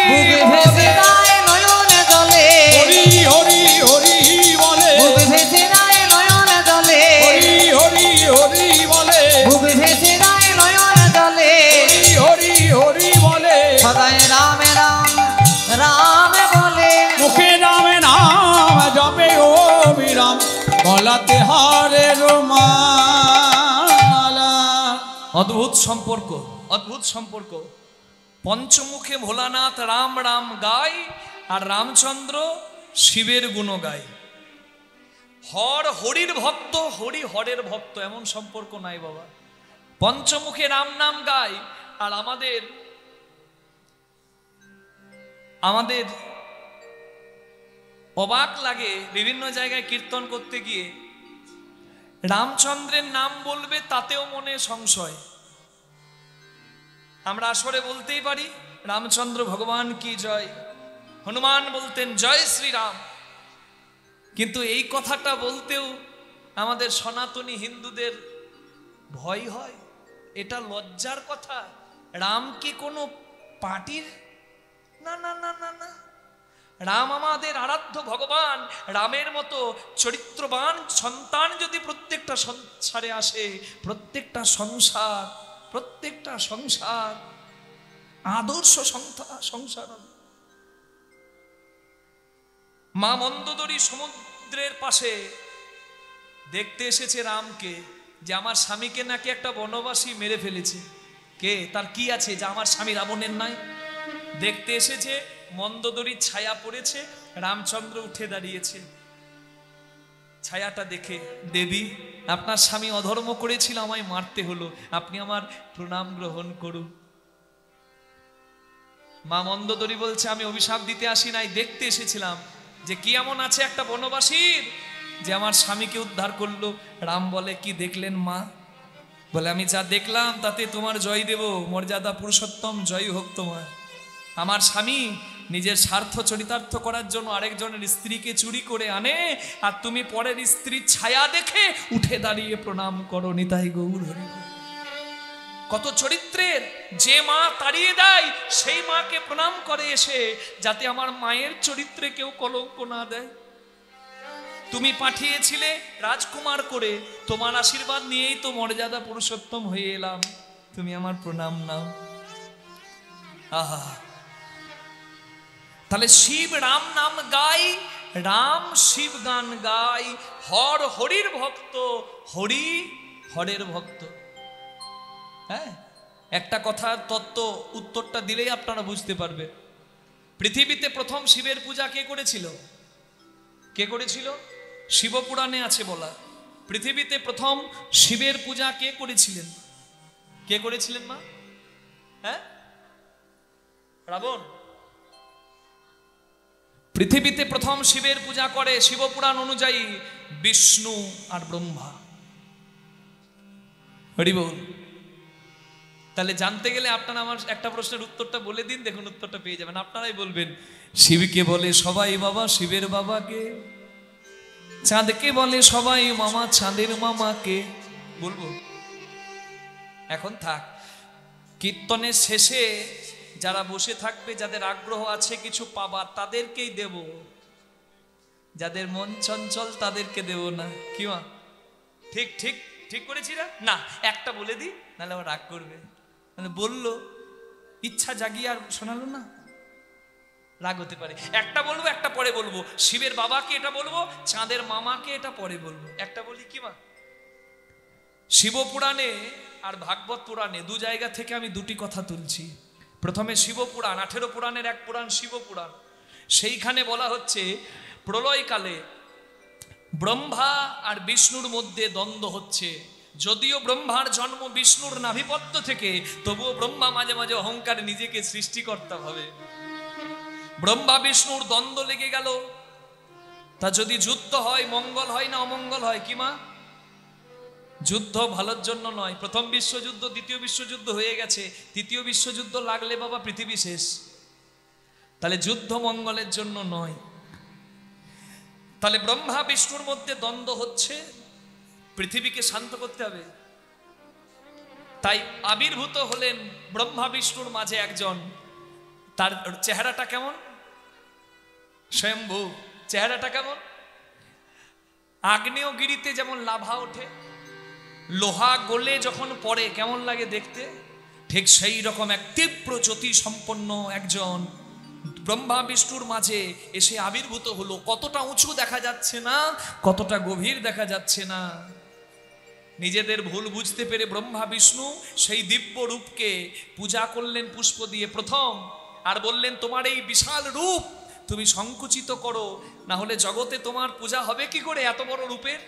বুক ভেসে যায় নয়ন জলে,
হরি হরি হরি বলে।
বুক ভেসে যায় নয়ন জলে,
হরি হরি হরি বলে।
বুক ভেসে যায় নয়ন জলে।
হরি হরি হরি বলে।
সদাই রাম রাম রাম বলে
মুখে রামে নাম জপে অবিরাম, গলাতে হারের মালা।
অদ্ভুত সম্পর্ক, অদ্ভুত সম্পর্ক। পঞ্চমুখে ভোলানাথ রাম রাম গায়, আর রামচন্দ্র শিবের গুণ গায়। হর হরির ভক্ত, হরি হরের ভক্ত, এমন সম্পর্ক নাই বাবা। পঞ্চমুখে রাম নাম গায়, আর আমাদের অবাক লাগে বিভিন্ন জায়গায় কীর্তন করতে গিয়ে রামচন্দ্রের নাম বলবে তাতেও মনে সংশয়। আমরা আসরে বলতেই পারি রামচন্দ্র ভগবান কি জয়, হনুমান বলতেন জয় শ্রীরাম, কিন্তু এই কথাটা বলতেও আমাদের সনাতনী হিন্দুদের ভয় হয়। এটা লজ্জার কথা। রাম কি কোনো পার্টির? না না না না না, রাম আমাদের আরাধ্য ভগবান। রামের মতো চরিত্রবান সন্তান যদি প্রত্যেকটা সংসারে আসে, প্রত্যেকটা সংসার আদর্শ সংসার হবে। মা মন্দোদরী সমুদ্রের পাশে দেখতে এসেছে রামকে, যে আমার স্বামীকে নাকি একটা বনবাসী মেরে ফেলেছে। কে? তার কি আছে যে আমার স্বামী রাবণের নাই? দেখতে এসেছে, মন্দোদরীর ছায়া পড়েছে, রামচন্দ্র উঠে দাঁড়িয়েছে। ছায়াটা দেখে, দেবী আপনার স্বামী অধর্ম করেছিল, আমায় মারতে হলো, আপনি আমার প্রণাম গ্রহণ করুন। মা মন্দোদরী বলছে আমি অভিশাপ দিতে আসি নাই, দেখতে এসেছিলাম যে কি এমন আছে একটা বনবাসীর যে আমার স্বামীকে উদ্ধার করলো। রাম বলে কি দেখলেন মা? বলে আমি যা দেখলাম তাতে তোমার জয় দেব, মর্যাদা পুরুষোত্তম জয় হোক তোমার। আমার স্বামী নিজের স্বার্থ চরিতার্থ করার জন্য আরেকজনের স্ত্রীকে চুরি করে আনে, আর তুমি পরের স্ত্রীর ছায়া দেখে উঠে দাঁড়িয়ে প্রণাম করো। নিতাই গৌর হরি। কত চরিত্রের! যে মা তাড়িয়ে দেয় সেই মাকে প্রণাম করে এসে, যাতে আমার মায়ের চরিত্রে কেউ কলঙ্ক না দেয়। তুমি পাঠিয়েছিলে রাজকুমার করে, তোমার আশীর্বাদ নিয়েই তো মর্যাদা পুরুষোত্তম হয়ে এলাম, তুমি আমার প্রণাম নাও। আহা, তাহলে শিব রাম নাম গাই, রাম শিব গান গাই, হর হরির ভক্ত, হরি হরের ভক্ত। হ্যাঁ, একটা কথার তত্ত্ব উত্তরটা দিলেই আপনারা বুঝতে পারবে। পৃথিবীতে প্রথম শিবের পূজা কে করেছিল? কে করেছিল? শিবপুরাণে আছে বলা। পৃথিবীতে প্রথম শিবের পূজা কে করেছিলেন? কে করেছিলেন মা? হ্যাঁ, রাবণ। পৃথিবীতে প্রথম শিবের পূজা করে শিবপুরাণ অনুযায়ী বিষ্ণু আর ব্রহ্মা। হরি বল। তাহলে জানতে গেলে আপনারা আমার একটা প্রশ্নের উত্তরটা বলে দিন, দেখুন উত্তরটা পেয়ে যাবেন। আপনারাই বলবেন শিবকে বলে সবাই বাবা, শিবের বাবাকে। চাঁদকে বলে সবাই মামা, চাঁদের মামাকে। বলবো? এখন থাক, কীর্তনের শেষে যারা বসে থাকবে, যাদের আগ্রহ আছে কিছু পাবার, তাদেরকেই দেব। যাদের মন চঞ্চল তাদেরকে দেব না। কি মা, ঠিক ঠিক ঠিক করেছি না? না, একটা বলে দিই, নাহলে আবার রাগ করবে। মানে বললো, ইচ্ছা জাগিয়ে আর শোনালো না, রাগ হতে পারে। একটা বলবো, একটা পরে বলবো। শিবের বাবাকে এটা বলবো, চাঁদের মামাকে এটা পরে বলবো। একটা বলি কি মা, শিবপুরাণে আর ভাগবত পুরাণে দু জায়গা থেকে আমি দুটি কথা তুলছি। প্রথমে শিবপুরাণ, 18 পুরাণের এক পুরাণ শিবপুরাণ। সেইখানে বলা হচ্ছে প্রলয়কালে ব্রহ্মা আর বিষ্ণুর মধ্যে দ্বন্দ্ব হচ্ছে। যদিও ব্রহ্মার জন্ম বিষ্ণুর নাভিপত্য থেকে, তবুও ব্রহ্মা মাঝে মাঝে অহংকারে নিজেকে সৃষ্টিকর্তা ভাবে। ব্রহ্মা বিষ্ণুর দ্বন্দ্ব লেগে গেল। তা যদি যুদ্ধ হয়, মঙ্গল হয় না অমঙ্গল হয়? কি মা, যুদ্ধ ভালোর জন্য নয়। প্রথম বিশ্বযুদ্ধ, দ্বিতীয় বিশ্বযুদ্ধ হয়ে গেছে, তৃতীয় বিশ্বযুদ্ধ লাগলে বাবা পৃথিবী শেষ। তাহলে যুদ্ধ মঙ্গলের জন্য নয়। তাহলে ব্রহ্মা বিষ্ণুর মধ্যে দ্বন্দ্ব হচ্ছে, পৃথিবীকে শান্ত করতে হবে। তাই আবির্ভূত হলেন ব্রহ্মা বিষ্ণুর মাঝে একজন। তার চেহারাটা কেমন? স্বয়ম্ভু। চেহারাটা কেমন? আগ্নেয়গিরিতে যেমন লাভা ওঠে, লোহা গলে যখন পড়ে কেমন লাগে দেখতে, ঠিক সেই রকম এক তীব্র জ্যোতি সম্পন্ন একজন ব্রহ্মা বিষ্ণুর মাঝে এসে আবির্ভূত হলো। কতটা উঁচু দেখা যাচ্ছে না, কতটা গভীর দেখা যাচ্ছে না। নিজেদের ভুল বুঝতে পেরে ব্রহ্মা বিষ্ণু সেই দিব্য রূপকে পূজা করলেন পুষ্প দিয়ে প্রথম, আর বললেন তোমার এই বিশাল রূপ তুমি সংকুচিত করো, না হলে জগতে তোমার পূজা হবে কি করে এত বড় রূপের।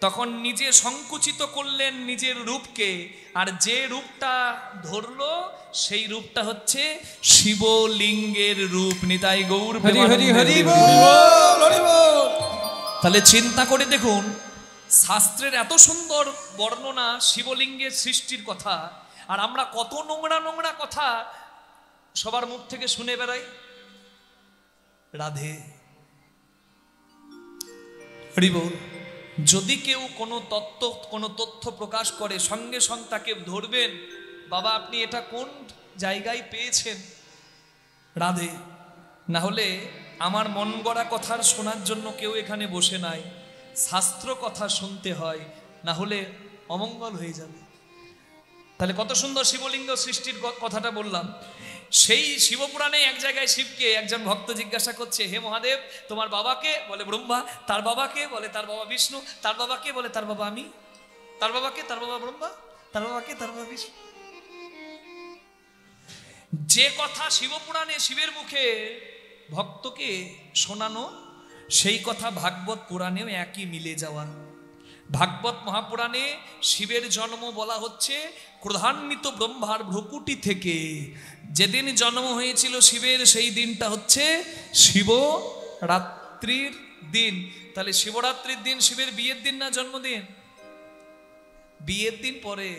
তখন নিজে সংকুচিত করলেন নিজের রূপকে, আর যে রূপটা ধরলো সেই রূপটা হচ্ছে শিবলিঙ্গের রূপ। নিতাই গৌর তাহলে চিন্তা করে দেখুন, শাস্ত্রের এত সুন্দর বর্ণনা শিবলিঙ্গের সৃষ্টির কথা, আর আমরা কত নোংরা নোংরা কথা সবার মুখ থেকে শুনে বেড়াই। রাধে হরি বল। যদি কেউ কোনো তথ্য প্রকাশ করে, সঙ্গে সঙ্গে তাকে ধরবেন, বাবা আপনি এটা কোন জায়গায় পেয়েছেন? রাধে। না হলে আমার মন গড়া কথার শোনার জন্য কেউ এখানে বসে নাই, শাস্ত্র কথা শুনতে হয়, না হলে অমঙ্গল হয়ে যাবে। তাহলে কত সুন্দর শিবলিঙ্গ সৃষ্টির কথাটা বললাম। সেই শিবপুরাণে এক জায়গায় শিবকে একজন ভক্ত জিজ্ঞাসা করছে, হে মহাদেব তোমার বাবাকে? বলে ব্রহ্মা। তার বাবাকে? বলে তার বাবা বিষ্ণু। তার বাবাকে? বলে তার বাবা আমি। তার বাবাকে? তার বাবা ব্রহ্মা। তার বাবাকে? তার বাবা বিষ্ণু। যে কথা শিবপুরাণে শিবের মুখে ভক্তকে শোনানো, সেই কথা ভাগবত পুরাণেও একই মিলে যাওয়া। ভাগবত মহাপুরাণে শিবের জন্ম বলা হচ্ছে ক্রোধান্বিত ব্রহ্মার ভ্রকুটি থেকে। যেদিন জন্ম হয়েছিল শিবের, সেই দিনটা হচ্ছে শিবরাত্রির দিন। তাহলে শিবরাত্রির দিন শিবের বিয়ের দিন না জন্মদিন? বিয়ের দিন পরে,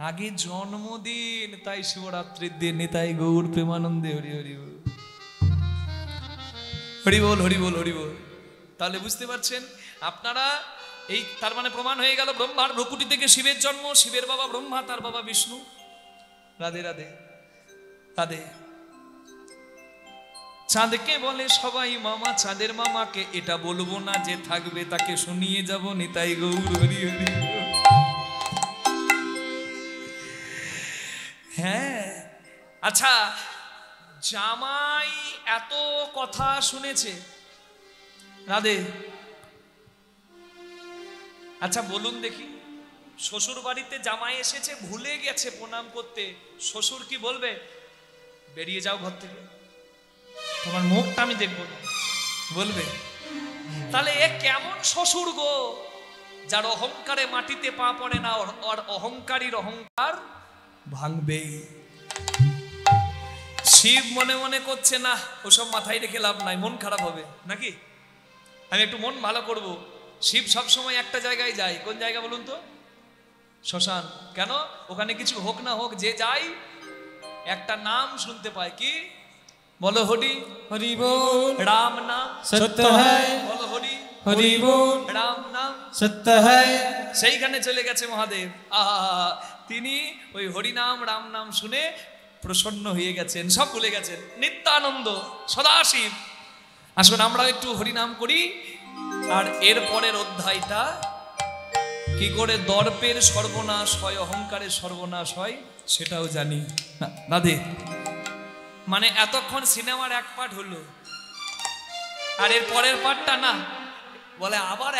আগে জন্মদিন, তাই শিবরাত্রির দিন। নিতাই গৌর প্রেমানন্দে হরি হরি বল, হরি বল, হরি বল, হরি বল। তাহলে বুঝতে পারছেন আপনারা, এই তার মানে প্রমাণ হয়ে গেল ব্রহ্মার ভ্রকুটি থেকে শিবের জন্ম। শিবের বাবা ব্রহ্মা, তার বাবা বিষ্ণু। রাধে রাধে রাধে। চাঁদকে বলে সবাই মামা, চাঁদের মামাকে এটা বলবো না, যে থাকবে তাকে শুনিয়ে যাব। নিতাই গৌর হরি হরি। হ্যাঁ, আচ্ছা, জামাই এত কথা শুনেছে, রাধে। আচ্ছা বলুন দেখি, শ্বশুর বাড়িতে জামাই এসেছে, ভুলে গেছে প্রণাম করতে, শ্বশুর কি বলবে? বেরিয়ে যাও ঘর থেকে, তোমার মুখটা আমি দেখবো না, বলবে? তাহলে এ কেমন শ্বশুর গো, যার অহংকারে মাটিতে পা পড়ে না, আর অহংকারীর অহংকার ভাঙবে। শিব মনে মনে করছে না, ওসব মাথায় রেখে লাভ নাই, মন খারাপ হবে নাকি, আমি একটু মন ভালো করব। শিব সবসময় একটা জায়গায় যায়, কোন জায়গা বলুন তো? শ্মশান কেন? ওখানে কিছু হোক না হোক, যে যাই একটা নাম শুনতে পায়, কি বলো? হরি
হরি বল
রাম নাম
সত্য হ্যায়,
বলো হরি
হরি বল
রাম নাম
সত্য হ্যায়।
সেইখানে চলে গেছে মহাদেব। তিনি ওই হরিনাম রাম নাম শুনে প্রসন্ন হয়ে গেছেন, সব ভুলে গেছেন, নিত্যানন্দ সদাশিব। আসুন আমরা একটু হরিনাম করি। আর এর পরের অধ্যায়টা কি করে দর্পের সর্বনাশ হয়, অহংকারের সর্বনাশ হয় সেটাও জানি। রাধে। মানে এতক্ষণ সিনেমার এক পার্ট হলো, আর এর পরের পার্টটা না, বলে আবার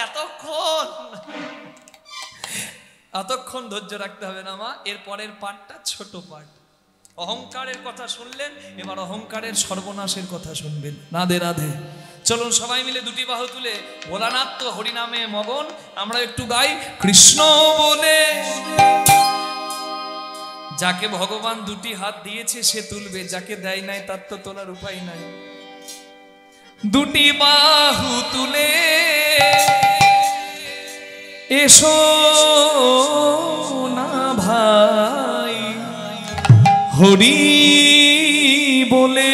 এতক্ষণ ধৈর্য রাখতে হবে না মা, এর পরের পার্টটা ছোট পার্ট। অহংকারের কথা শুনলেন, এবার অহংকারের সর্বনাশের কথা শুনবেন। রাধে রাধে। চলুন সবাই মিলে দুটি বাহু তুলে, ভোলানাথ তো হরিনামে মগন, আমরা একটু গাই কৃষ্ণ বলে। যাকে ভগবান দুটি হাত দিয়েছে সে তুলবে, যাকে দেয় নাই তার তো তোলার উপায় নাই। দুটি বাহু তুলে এসো না ভাই হরি বলে।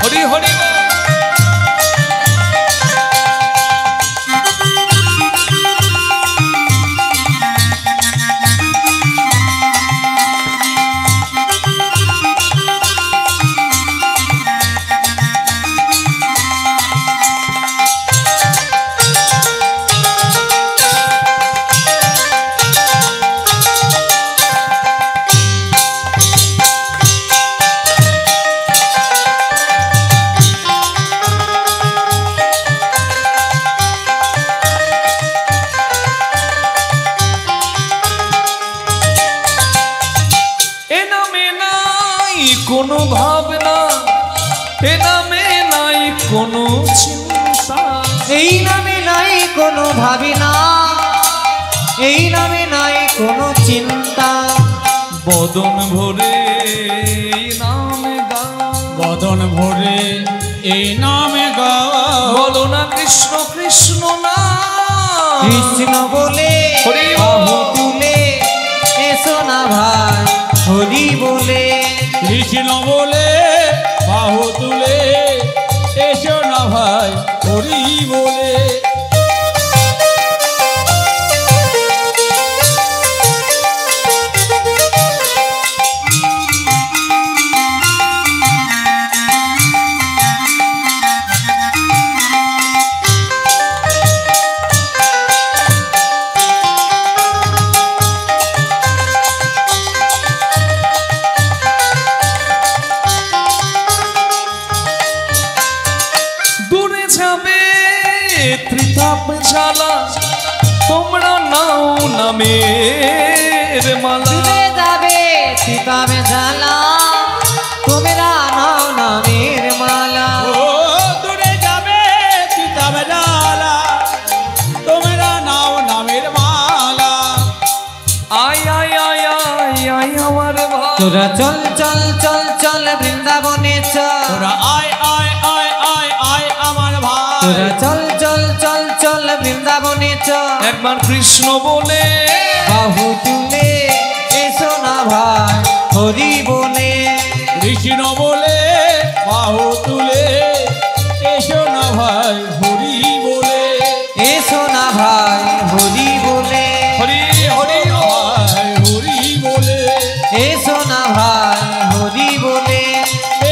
হরি হরি কোনো ভাবনা, এ নামে নাই কোনো চিন্তা,
এই নামে নাই কোনো ভাবনা, এই নামে নাই কোনো চিন্তা।
বদন ভরে এই নামে গাও,
বদন ভরে এই নামে গাও,
বলো না কৃষ্ণ কৃষ্ণ না।
কৃষ্ণ বলে
হরি
বাহু তুলে এসো না ভাই হরি বলে।
কৃষ্ণ বলে বাহু তুলে এসো না ভাই হরি বলে।
ত্রিতাপ ঝালা তোমরা নাও নামের মালা,
দূরে যাবে সীতাবে জ্বালা তোমরা নাও নামের মালা।
ও দূরে যাবে সীতাবে জ্বালা তোমরা নাও নামের মালা।
আয় আয় আয় আয় আয় আমার ভাই,
তোরা চল চল চল চল বৃন্দাবনে চল,
তোরা আয় আয় আয় আয় আয় আমার ভাই,
তোরা চল চল চল চল বৃন্দাবনে চল।
একবার কৃষ্ণ বলে
বাহু তুলে এসো না ভাই হরি বলে।
কৃষ্ণ বলে বাহু তুলে এসো না ভাই হরি বলে।
এসো না ভাই হরি বলে।
হরি হরি
ভাই হরি বলে
এসো না ভাই হরি বলে।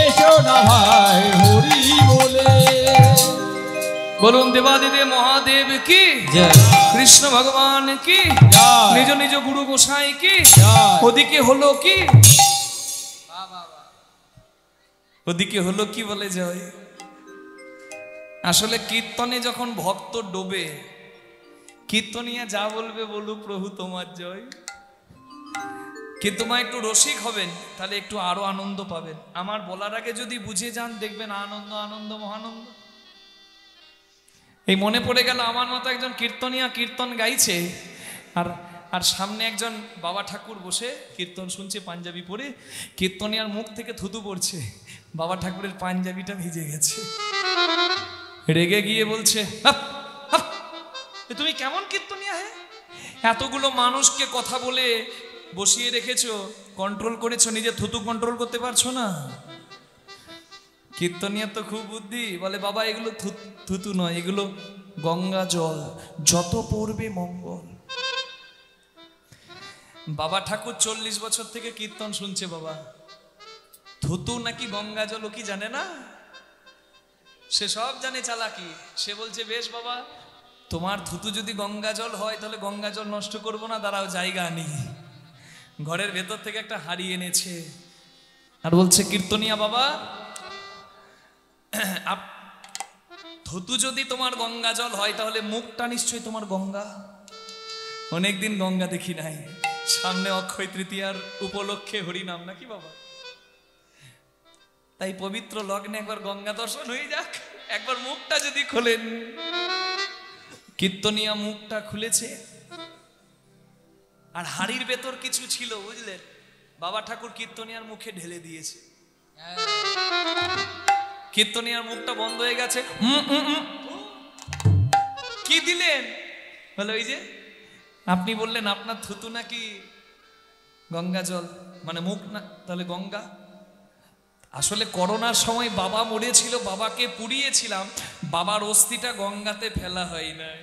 এসো না ভাই হরি বলে।
বলুন দেবাদিদেব মহাদেব কি
জয়।
কৃষ্ণ ভগবান কি
জয়।
নিজ নিজ গুরু গোসাই কি
জয়।
ওদিকে হলো কি, ওদিকে হলো কি বলে জয়। আসলে কীর্তনে যখন ভক্ত ডোবে, কীর্তনিয়া যা বলবে বলুক প্রভু তোমার জয়। কিন্তু মা একটু রসিক হবেন, তাহলে একটু আরো আনন্দ পাবেন। আমার বলার আগে যদি বুঝে যান দেখবেন আনন্দ আনন্দ মহানন্দ। এই মনে পড়ে গেল আমার মতো একজন কীর্তনিয়া কীর্তন গাইছে, আর আর সামনে একজন বাবা ঠাকুর বসে কীর্তন শুনছে পাঞ্জাবি পরে, কীর্তনিয়ার মুখ থেকে থুতু পড়ছে, বাবা ঠাকুরের পাঞ্জাবিটা ভিজে গেছে। রেগে গিয়ে বলছে, হাপ, হাপ, এ তুমি কেমন কীর্তনিয়া হে? এতগুলো মানুষকে কথা বলে বসিয়ে রেখেছো, কন্ট্রোল করেছো, নিজে থুতু কন্ট্রোল করতে পারছো না? কীর্তনিয়া তো খুব বুদ্ধি, বলে বাবা এগুলো থুতু নয়, এগুলো গঙ্গা জল, যত পড়বে মঙ্গল। বাবা ঠাকুর 40 বছর থেকে কীর্তন শুনছে, বাবা থুতু নাকি গঙ্গা জল ও কি জানে না, সে সব জানে চালাকি। সে বলছে বেশ বাবা, তোমার থুতু যদি গঙ্গা জল হয় তাহলে গঙ্গা জল নষ্ট করবো না, দাঁড়াও জায়গা নেই। ঘরের ভেতর থেকে একটা হাড়ি এনেছে আর বলছে, কীর্তনিয়া বাবা, থুতু যদি তোমার গঙ্গা জল হয় তাহলে মুখটা নিশ্চয়ই তোমার গঙ্গা। অনেকদিন গঙ্গা দেখি নাই, সামনে অক্ষয় তৃতীয়ার উপলক্ষে হরিনাম নাকি বাবা, তাই পবিত্র লগ্নে একবার গঙ্গা দর্শন হয়ে যাক, একবার মুখটা যদি খোলেন। কীর্তনিয়া মুখটা খুলেছে, আর হাড়ির ভেতর কিছু ছিল বুঝলেন, বাবা ঠাকুর কীর্তনিয়ার মুখে ঢেলে দিয়েছে। কীর্তনিয়ার মুখটা বন্ধ হয়ে গেছে। কি দিলেন? বলে ওই যে আপনি বললেন আপনার থুতু নাকি গঙ্গা জল, মানে মুখ না, তাহলে গঙ্গা। আসলে করোনার সময় বাবা মরেছিল, বাবাকে পুড়িয়েছিলাম, বাবার অস্থিটা গঙ্গাতে ফেলা হয় নাই।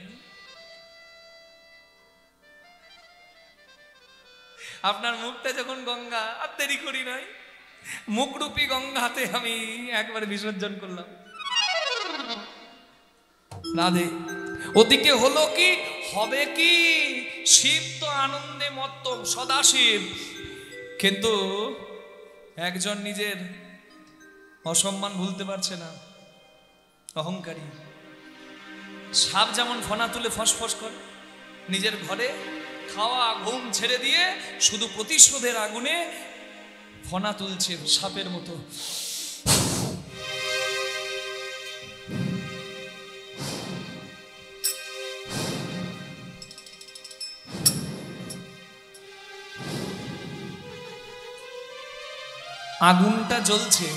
আপনার মুখটা যখন গঙ্গা, আর দেরি করি নাই, মুখরূপী গঙ্গাতে আমি একবার বিসর্জন করলাম। রাধে। ওদিকে হলো কি, হবে কি, শিব তো আনন্দে মত্ত, সদা শিব, কিন্তু একজন নিজের অসম্মান ভুলতে পারছে না, অহংকারী। সাপ যেমন ফনা তুলে ফসফস করে, নিজের ঘরে খাওয়া ঘুম ছেড়ে দিয়ে শুধু প্রতিশোধের আগুনে ফনা তুলছে সাপের মতো। আগুনটা জ্বলছে,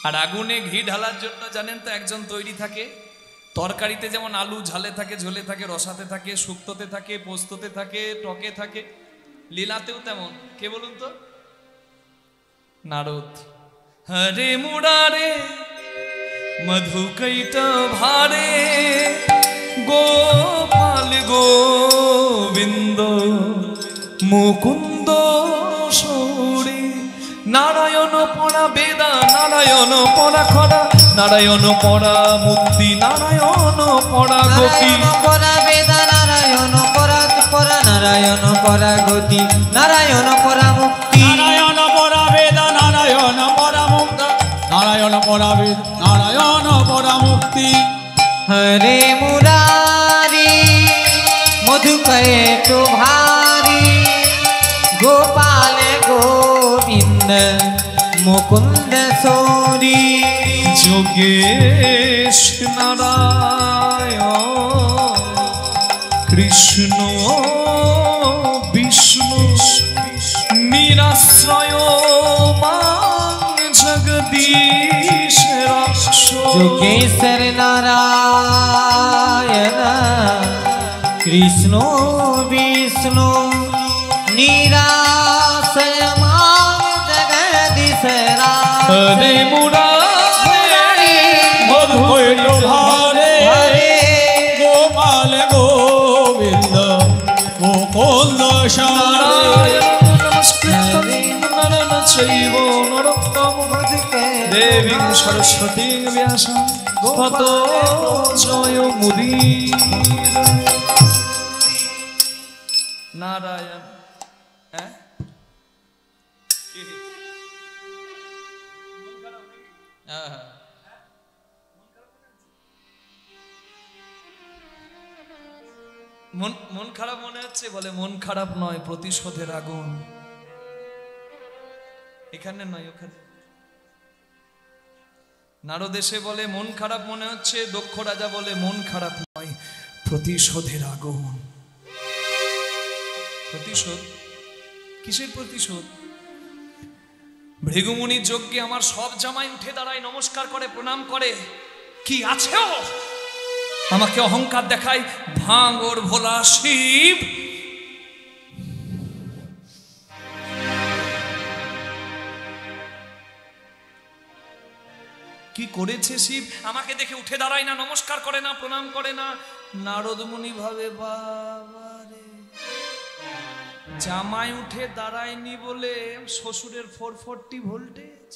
আর আগুনে ঘি ঢালার জন্য জানেন তো একজন তৈরি থাকে। তরকারিতে যেমন আলু ঝালে থাকে, ঝোলে থাকে, রসাতে থাকে, শুক্তোতে থাকে, পোস্ততে থাকে, টকে থাকে, লীলাতেও তেমন। কে বলুন তো? নারদ। হরে মুরারে মধুকৈটা ভারে, গোপাল গোবিন্দ মুকুন্দ সৌরে, নারায়ণ পড়া বেদা, নারায়ণ পড়া খরা, নারায়ণ পড়া মুক্তি, নারায়ণ পড়া গতি,
পরা বেদা, নারায়ণ পরা পরা, নারায়ণ পরা গতি, নারায়ণ পরা মুক্তি,
নারায়ণ পরা বেদা, নারায়ণ পরা মুক্ত, নারায়ণ পরা বেদ, নারায়ণ পরা মুক্তি।
হরে মুরারি মধুকৈটো ভারি, গোপাল গোবিন্দ মুকুন্দ সৌরি,
যোগেশ নারায়ণ কৃষ্ণ বিষ্ণু, নিরাশ্রয় মান জগদীশ রাক্ষ,
যোগেশ্বর নারায়ণ কৃষ্ণ বিষ্ণু, নিরাশ্রয় মান জগদীশ রাক্ষ।
হরে মুরারে
মধুকৈটো ভারে, গোপাল গোবিন্দ মুকুন্দ সৌরে,
দেবীং সরস্বতী ব্যাসা ততো জয় মুদি। নারায়ণ। হ্যাঁ, মন খারাপ মনে হচ্ছে? বলে মন খারাপ নয়, প্রতিশোধের আগুন। এখানে নয়, ওখানে। নারদ এসে বলে মন খারাপ মনে হচ্ছে, দক্ষ রাজা বলে মন খারাপ নয়, প্রতিশোধের আগুন। প্রতিশোধ? কিসের প্রতিশোধ? ভৃগুমুনির যজ্ঞে আমার সব জামাই উঠে দাঁড়ায়, নমস্কার করে, প্রণাম করে। কি আছে ও? আমাকে অহংকার দেখায়, ভাঙর ভোলা শিব। কি করেছে শিব? আমাকে দেখে উঠে দাঁড়ায় না, নমস্কার করে না, প্রণাম করে না। নারদ মুনি ভাবে, বাবারে, জামাই উঠে দাঁড়ায়নি বলে শ্বশুরের 440 ভোল্টেজ।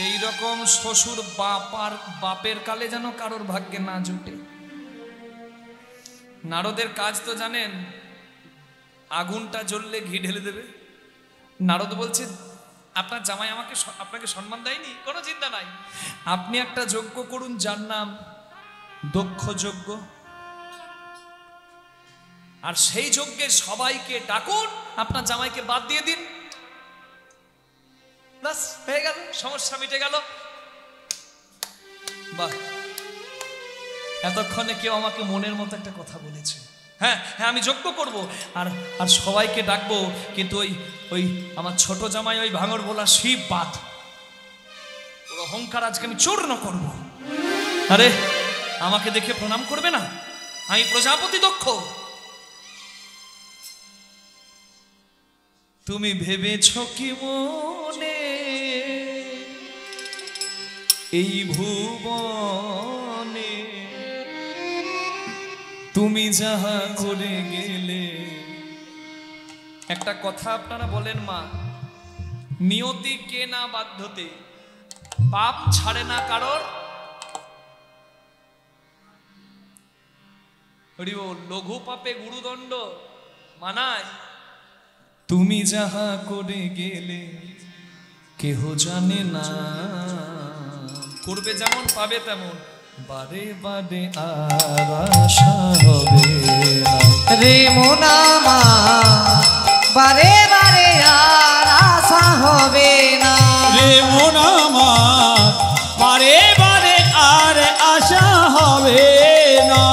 এইরকম শ্বশুর বাপের কালে যেন কারোর ভাগ্যে না জুটে। নারদের কাজ তো জানেন, আগুনটা জ্বললে ঘি ঢেলে দেবে। নারদ বলছে, আপনার জামাই আপনাকে সম্মান দেয়নি, কোনো চিন্তা নাই, আপনি একটা যজ্ঞ করুন যার নাম দক্ষ যজ্ঞ, আর সেই যজ্ঞে সবাইকে ডাকুন, আপনার জামাইকে বাদ দিয়ে দিন, বাস হয়ে গেল, সমস্যা মিটে গেল। বাহ, এতক্ষণে কেউ আমাকে মনের মতো একটা কথা বলেছে। হ্যাঁ হ্যাঁ, আমি যজ্ঞ করব, আর আর সবাইকে ডাকবো, কিন্তু ওই আমার ছোট জামাই ওই ভাঙর বলা শিব বাদ, ওর অহংকার আজকে আমি চূর্ণ করব। আরে আমাকে দেখে প্রণাম করবে না? আমি প্রজাপতি দক্ষ। তুমি ভেবেছ কি মনে এই ভুবনে তুমি যাহা করে গেলে? একটা কথা আপনারা বলেন মা, নিয়তি কে না বাধ্যতে, পাপ ছাড়ে না কারোর। লঘু পাপে গুরুদণ্ড মানায়। তুমি যাহা করে গেলে কেহ জানে না, করবে যেমন পাবে তেমন, বারে বারে আর আশা হবে না।
রে মোনামা, বারে বারে আর আশা হবে না।
রে মন আমার, বারে বারে আর আশা হবে না।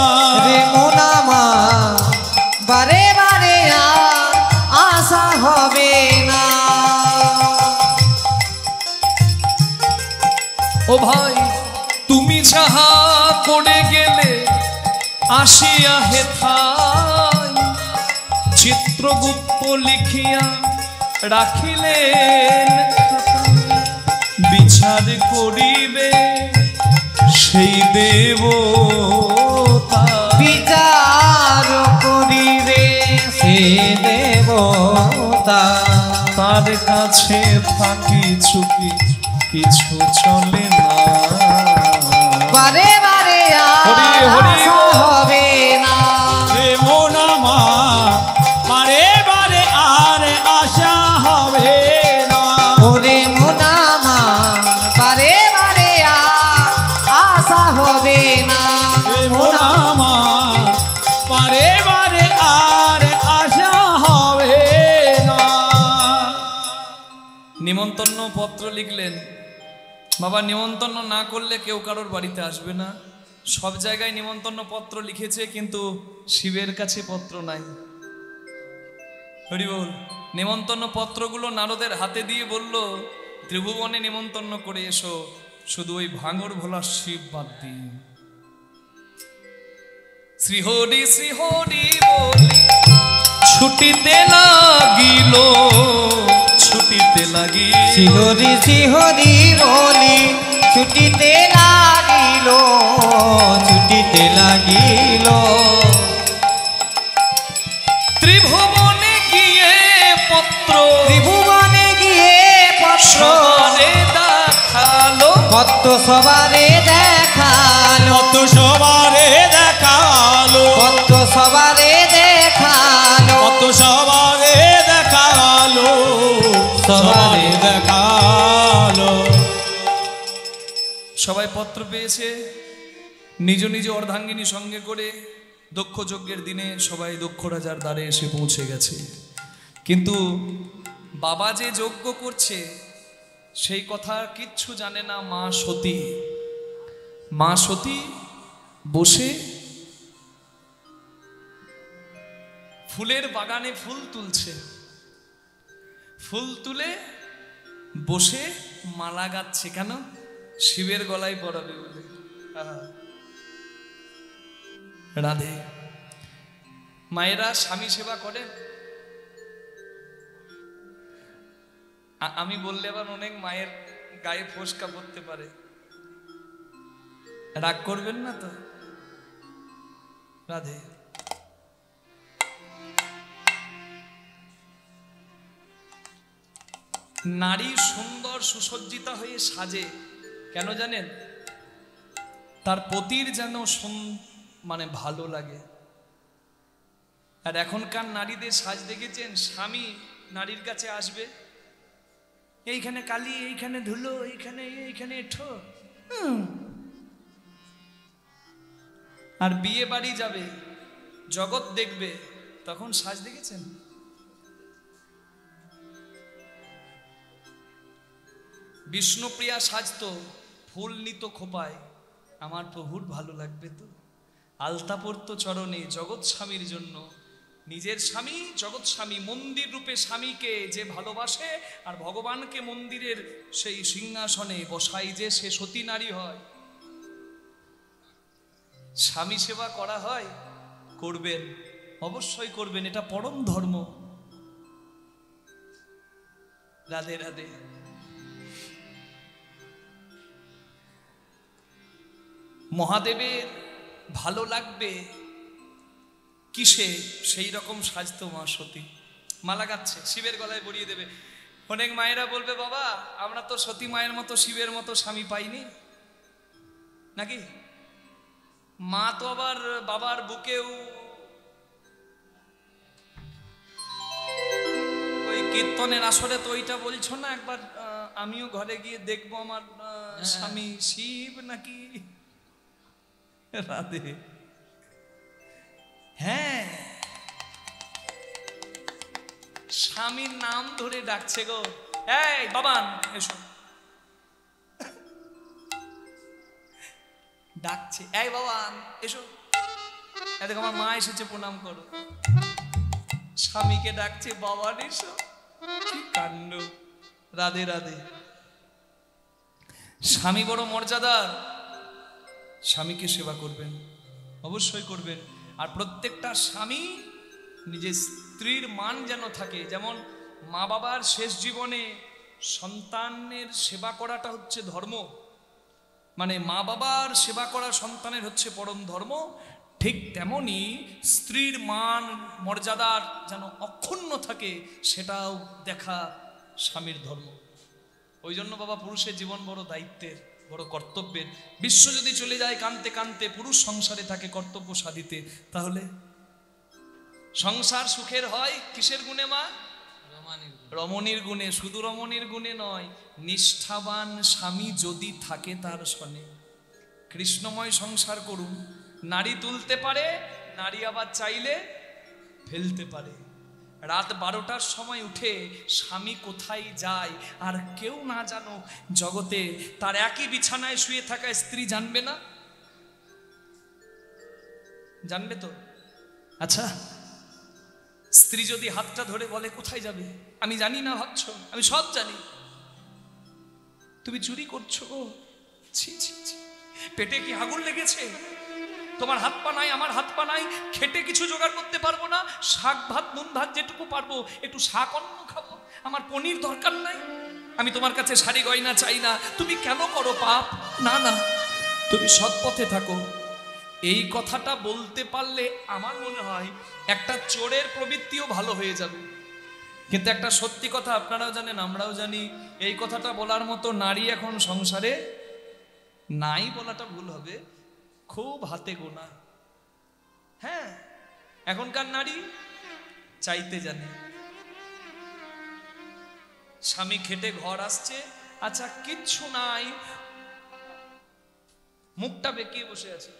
রে মোনামা, বারে বারে আর আশা হবে না।
ও ভাই, তুমি যাহা করে গেলে আসিয়া হেথায়, চিত্রগুপ্ত লিখিয়া রাখিলেন খাতায়, বিচার করিবে সেই দেবতা,
বিচার করিবে সে দেবতা।
তার কাছে ফাঁকি চুকি কিছু চলে না।
বারে বারে
হরি হরি
আশা হবে না।
রে মন আমার, বারে বারে আর আশা হবে না।
ওরে মোনামা, বারে বারে আর আশা হবে না।
রে মন আমার, বারে বারে আর আশা হবে না।
নিমন্ত্রণ পত্র লিখলেন। বাবা, নিমন্ত্রণ না করলে কেউ কারোর বাড়িতে আসবে না। সব জায়গায় নিমন্ত্রণ পত্র লিখেছে, কিন্তু শিবের কাছে পত্র নাই। হরি বল। নিমন্ত্রণ পত্রগুলো নারদের হাতে দিয়ে বলল, ত্রিভুবনে নিমন্ত্রণ করে এসো, শুধু ওই ভাঙর ভোলা শিব বাদ দিয়ে। শ্রীহরি শ্রীহরি বলি ছুটিতে লাগিল, ছুটিতে লাগি।
শিহরি শিহরি বলি ছুটিতে লাগিল, ছুটিতে লাগিল।
ত্রিভুবনে গিয়ে পত্র,
ত্রিভুবনে গিয়ে পত্র
সবারে দেখালো,
কত সবারে দেখালো,
কত সবারে দেখালো,
কত সবারে দেখালো,
কত সবারে দেখালো, সবারে দেখালো।
সবাই পত্র পেয়েছে। নিজ নিজ অর্ধাঙ্গিনী সঙ্গে করে দক্ষ যজ্ঞের দিনে সবাই দক্ষ রাজার দ্বারে এসে পৌঁছে গেছে। কিন্তু বাবা যে যজ্ঞ করছে সেই কথা কিচ্ছু জানে না মা সতী। মা সতী বসে ফুলের বাগানে ফুল তুলছে, ফুল তুলে বসে মালা গাচ্ছে। কেন? শিবের গলায় পরাবে বলে। রাধে। মায়েরা স্বামী সেবা করে। আমি বললে আবার অনেক মায়ের গায়ে ফোসকা পড়তে পারে, রাগ করবেন না তো? রাধে। নারী সুন্দর সুসজ্জিতা হয়ে সাজে কেন জানেন? তার পতির যেন মানে ভালো লাগে। আর এখনকার নারীদের সাজ দেখেছেন? স্বামী নারীর কাছে আসবে, এইখানে কালি, এইখানে ধুলো, এইখানে এঠো, আর বিয়ে বাড়ি যাবে, জগৎ দেখবে, তখন সাজ দেখেছেন? বিষ্ণুপ্রিয়া সাজতো, ফুল নিত খোপায়, আমার প্রভুর ভালো লাগবে তো। আলতা পরতো চরণে জগৎ স্বামীর জন্য। নিজের স্বামী জগৎ স্বামী, মন্দির রূপে স্বামীকে যে ভালোবাসে আর ভগবানকে মন্দিরের সেই সিংহাসনে বসাই, যে সে সতী নারী হয়। স্বামী সেবা করা হয়, করবেন, অবশ্যই করবেন, এটা পরম ধর্ম। রাধে রাধে। মহাদেবের ভালো লাগবে কিসে? সেই রকম সাজতো মা সতী। মালা গাচ্ছে, শিবের গলায় পরিয়ে দেবে। অনেক মায়েরা বলবে, বাবা আমরা তো সতী মায়ের মতো শিবের মতো স্বামী পাইনি নাকি? মা তো আবার বাবার বুকেও ওই কীর্তনের আসরে তো ওইটা বলছো না? একবার আমিও ঘরে গিয়ে দেখবো আমার স্বামী শিব নাকি। রাধে। হ্যাঁ, স্বামীর নাম ধরে ডাকছে গো, এই বাবান এসো, ডাকছে, এই বাবান এসো, দেখো আমার মা এসেছে, প্রণাম করো। স্বামীকে ডাকছে, বাবান এসো। কি কাণ্ড! রাধে রাধে। স্বামী বড় মর্যাদার, স্বামীকে সেবা করবেন, অবশ্যই করবেন। আর প্রত্যেকটা স্বামী নিজের স্ত্রীর মান যেন থাকে। যেমন মা বাবার শেষ জীবনে সন্তানের সেবা করাটা হচ্ছে ধর্ম, মানে মা বাবার সেবা করা সন্তানের হচ্ছে পরম ধর্ম, ঠিক তেমনি স্ত্রীর মান মর্যাদার যেন অক্ষুণ্ণ থাকে, সেটাও দেখা স্বামীর ধর্ম। ওই জন্য বাবা, পুরুষের জীবন বড় দায়িত্বের, বড় কর্তব্যের। বিশ্ব যদি চলে যায় কানতে কানতে, পুরুষ সংসারে থাকে কর্তব্য সাধিতে, তাহলে সংসার সুখের হয় কিসের গুণে মা? রমণীর গুণে। শুধু রমণীর গুণে নয়, নিষ্ঠাবান স্বামী যদি থাকে তার সনে। কৃষ্ণময় সংসার করুন। নারী তুলতে পারে, নারী আবার চাইলে ফেলতে পারে। রাত 12টার সময় উঠে স্বামী কোথায় যায় আর কেউ না জানো জগতে, তার একই বিছানায় শুয়ে থাকা স্ত্রী জানবে না? জানবে তো? আচ্ছা, স্ত্রী যদি হাতটা ধরে বলে কোথায় যাবে, আমি জানি না ভাবছো, আমি সব জানি, তুমি চুরি করছো গো, ছি ছি ছি, পেটে কি আগুন লেগেছে? তোমার হাত পা নাই, আমার হাত পা নাই, খেটে কিছু জোগাড় করতে পারবো না, শাক ভাত নুন ভাত যেটুকু পারবো একটু শাক অন্ন খাবো, আমার পনির দরকার নাই, আমি তোমার কাছে শাড়ি গয়না চাই না, তুমি কেন করো পাপ? না না, তুমি সৎ পথে থাকো। এই কথাটা বলতে পারলে আমার মনে হয় একটা চোরের প্রবৃত্তিও ভালো হয়ে যাবে। কিন্তু একটা সত্যি কথা আপনারাও জানেন, আমরাও জানি, এই কথাটা বলার মতো নারী এখন সংসারে নাই বলাটা ভুল হবে, খুব হাতে গোনা। হ্যাঁ, এখনকার নারী চাইতে জানে। স্বামী খেটে ঘর আসছে, আচ্ছা কিচ্ছু নাই, মুখটা বেঁকিয়ে বসে আছে।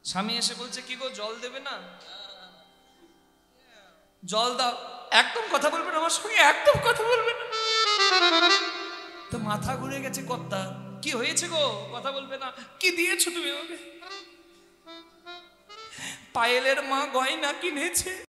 স্বামী এসে বলছে, কি গো জল দেবে না? জল দাও। একদম কথা বলবে না আমার সঙ্গে, একদম কথা বলবে না। তো মাথা ঘুরে গেছে কর্তা, কি হয়েছে গো, কথা বলবে না? কি দিয়েছো তুমি আমাকে? পায়েলের মা গয়না কিনেছে।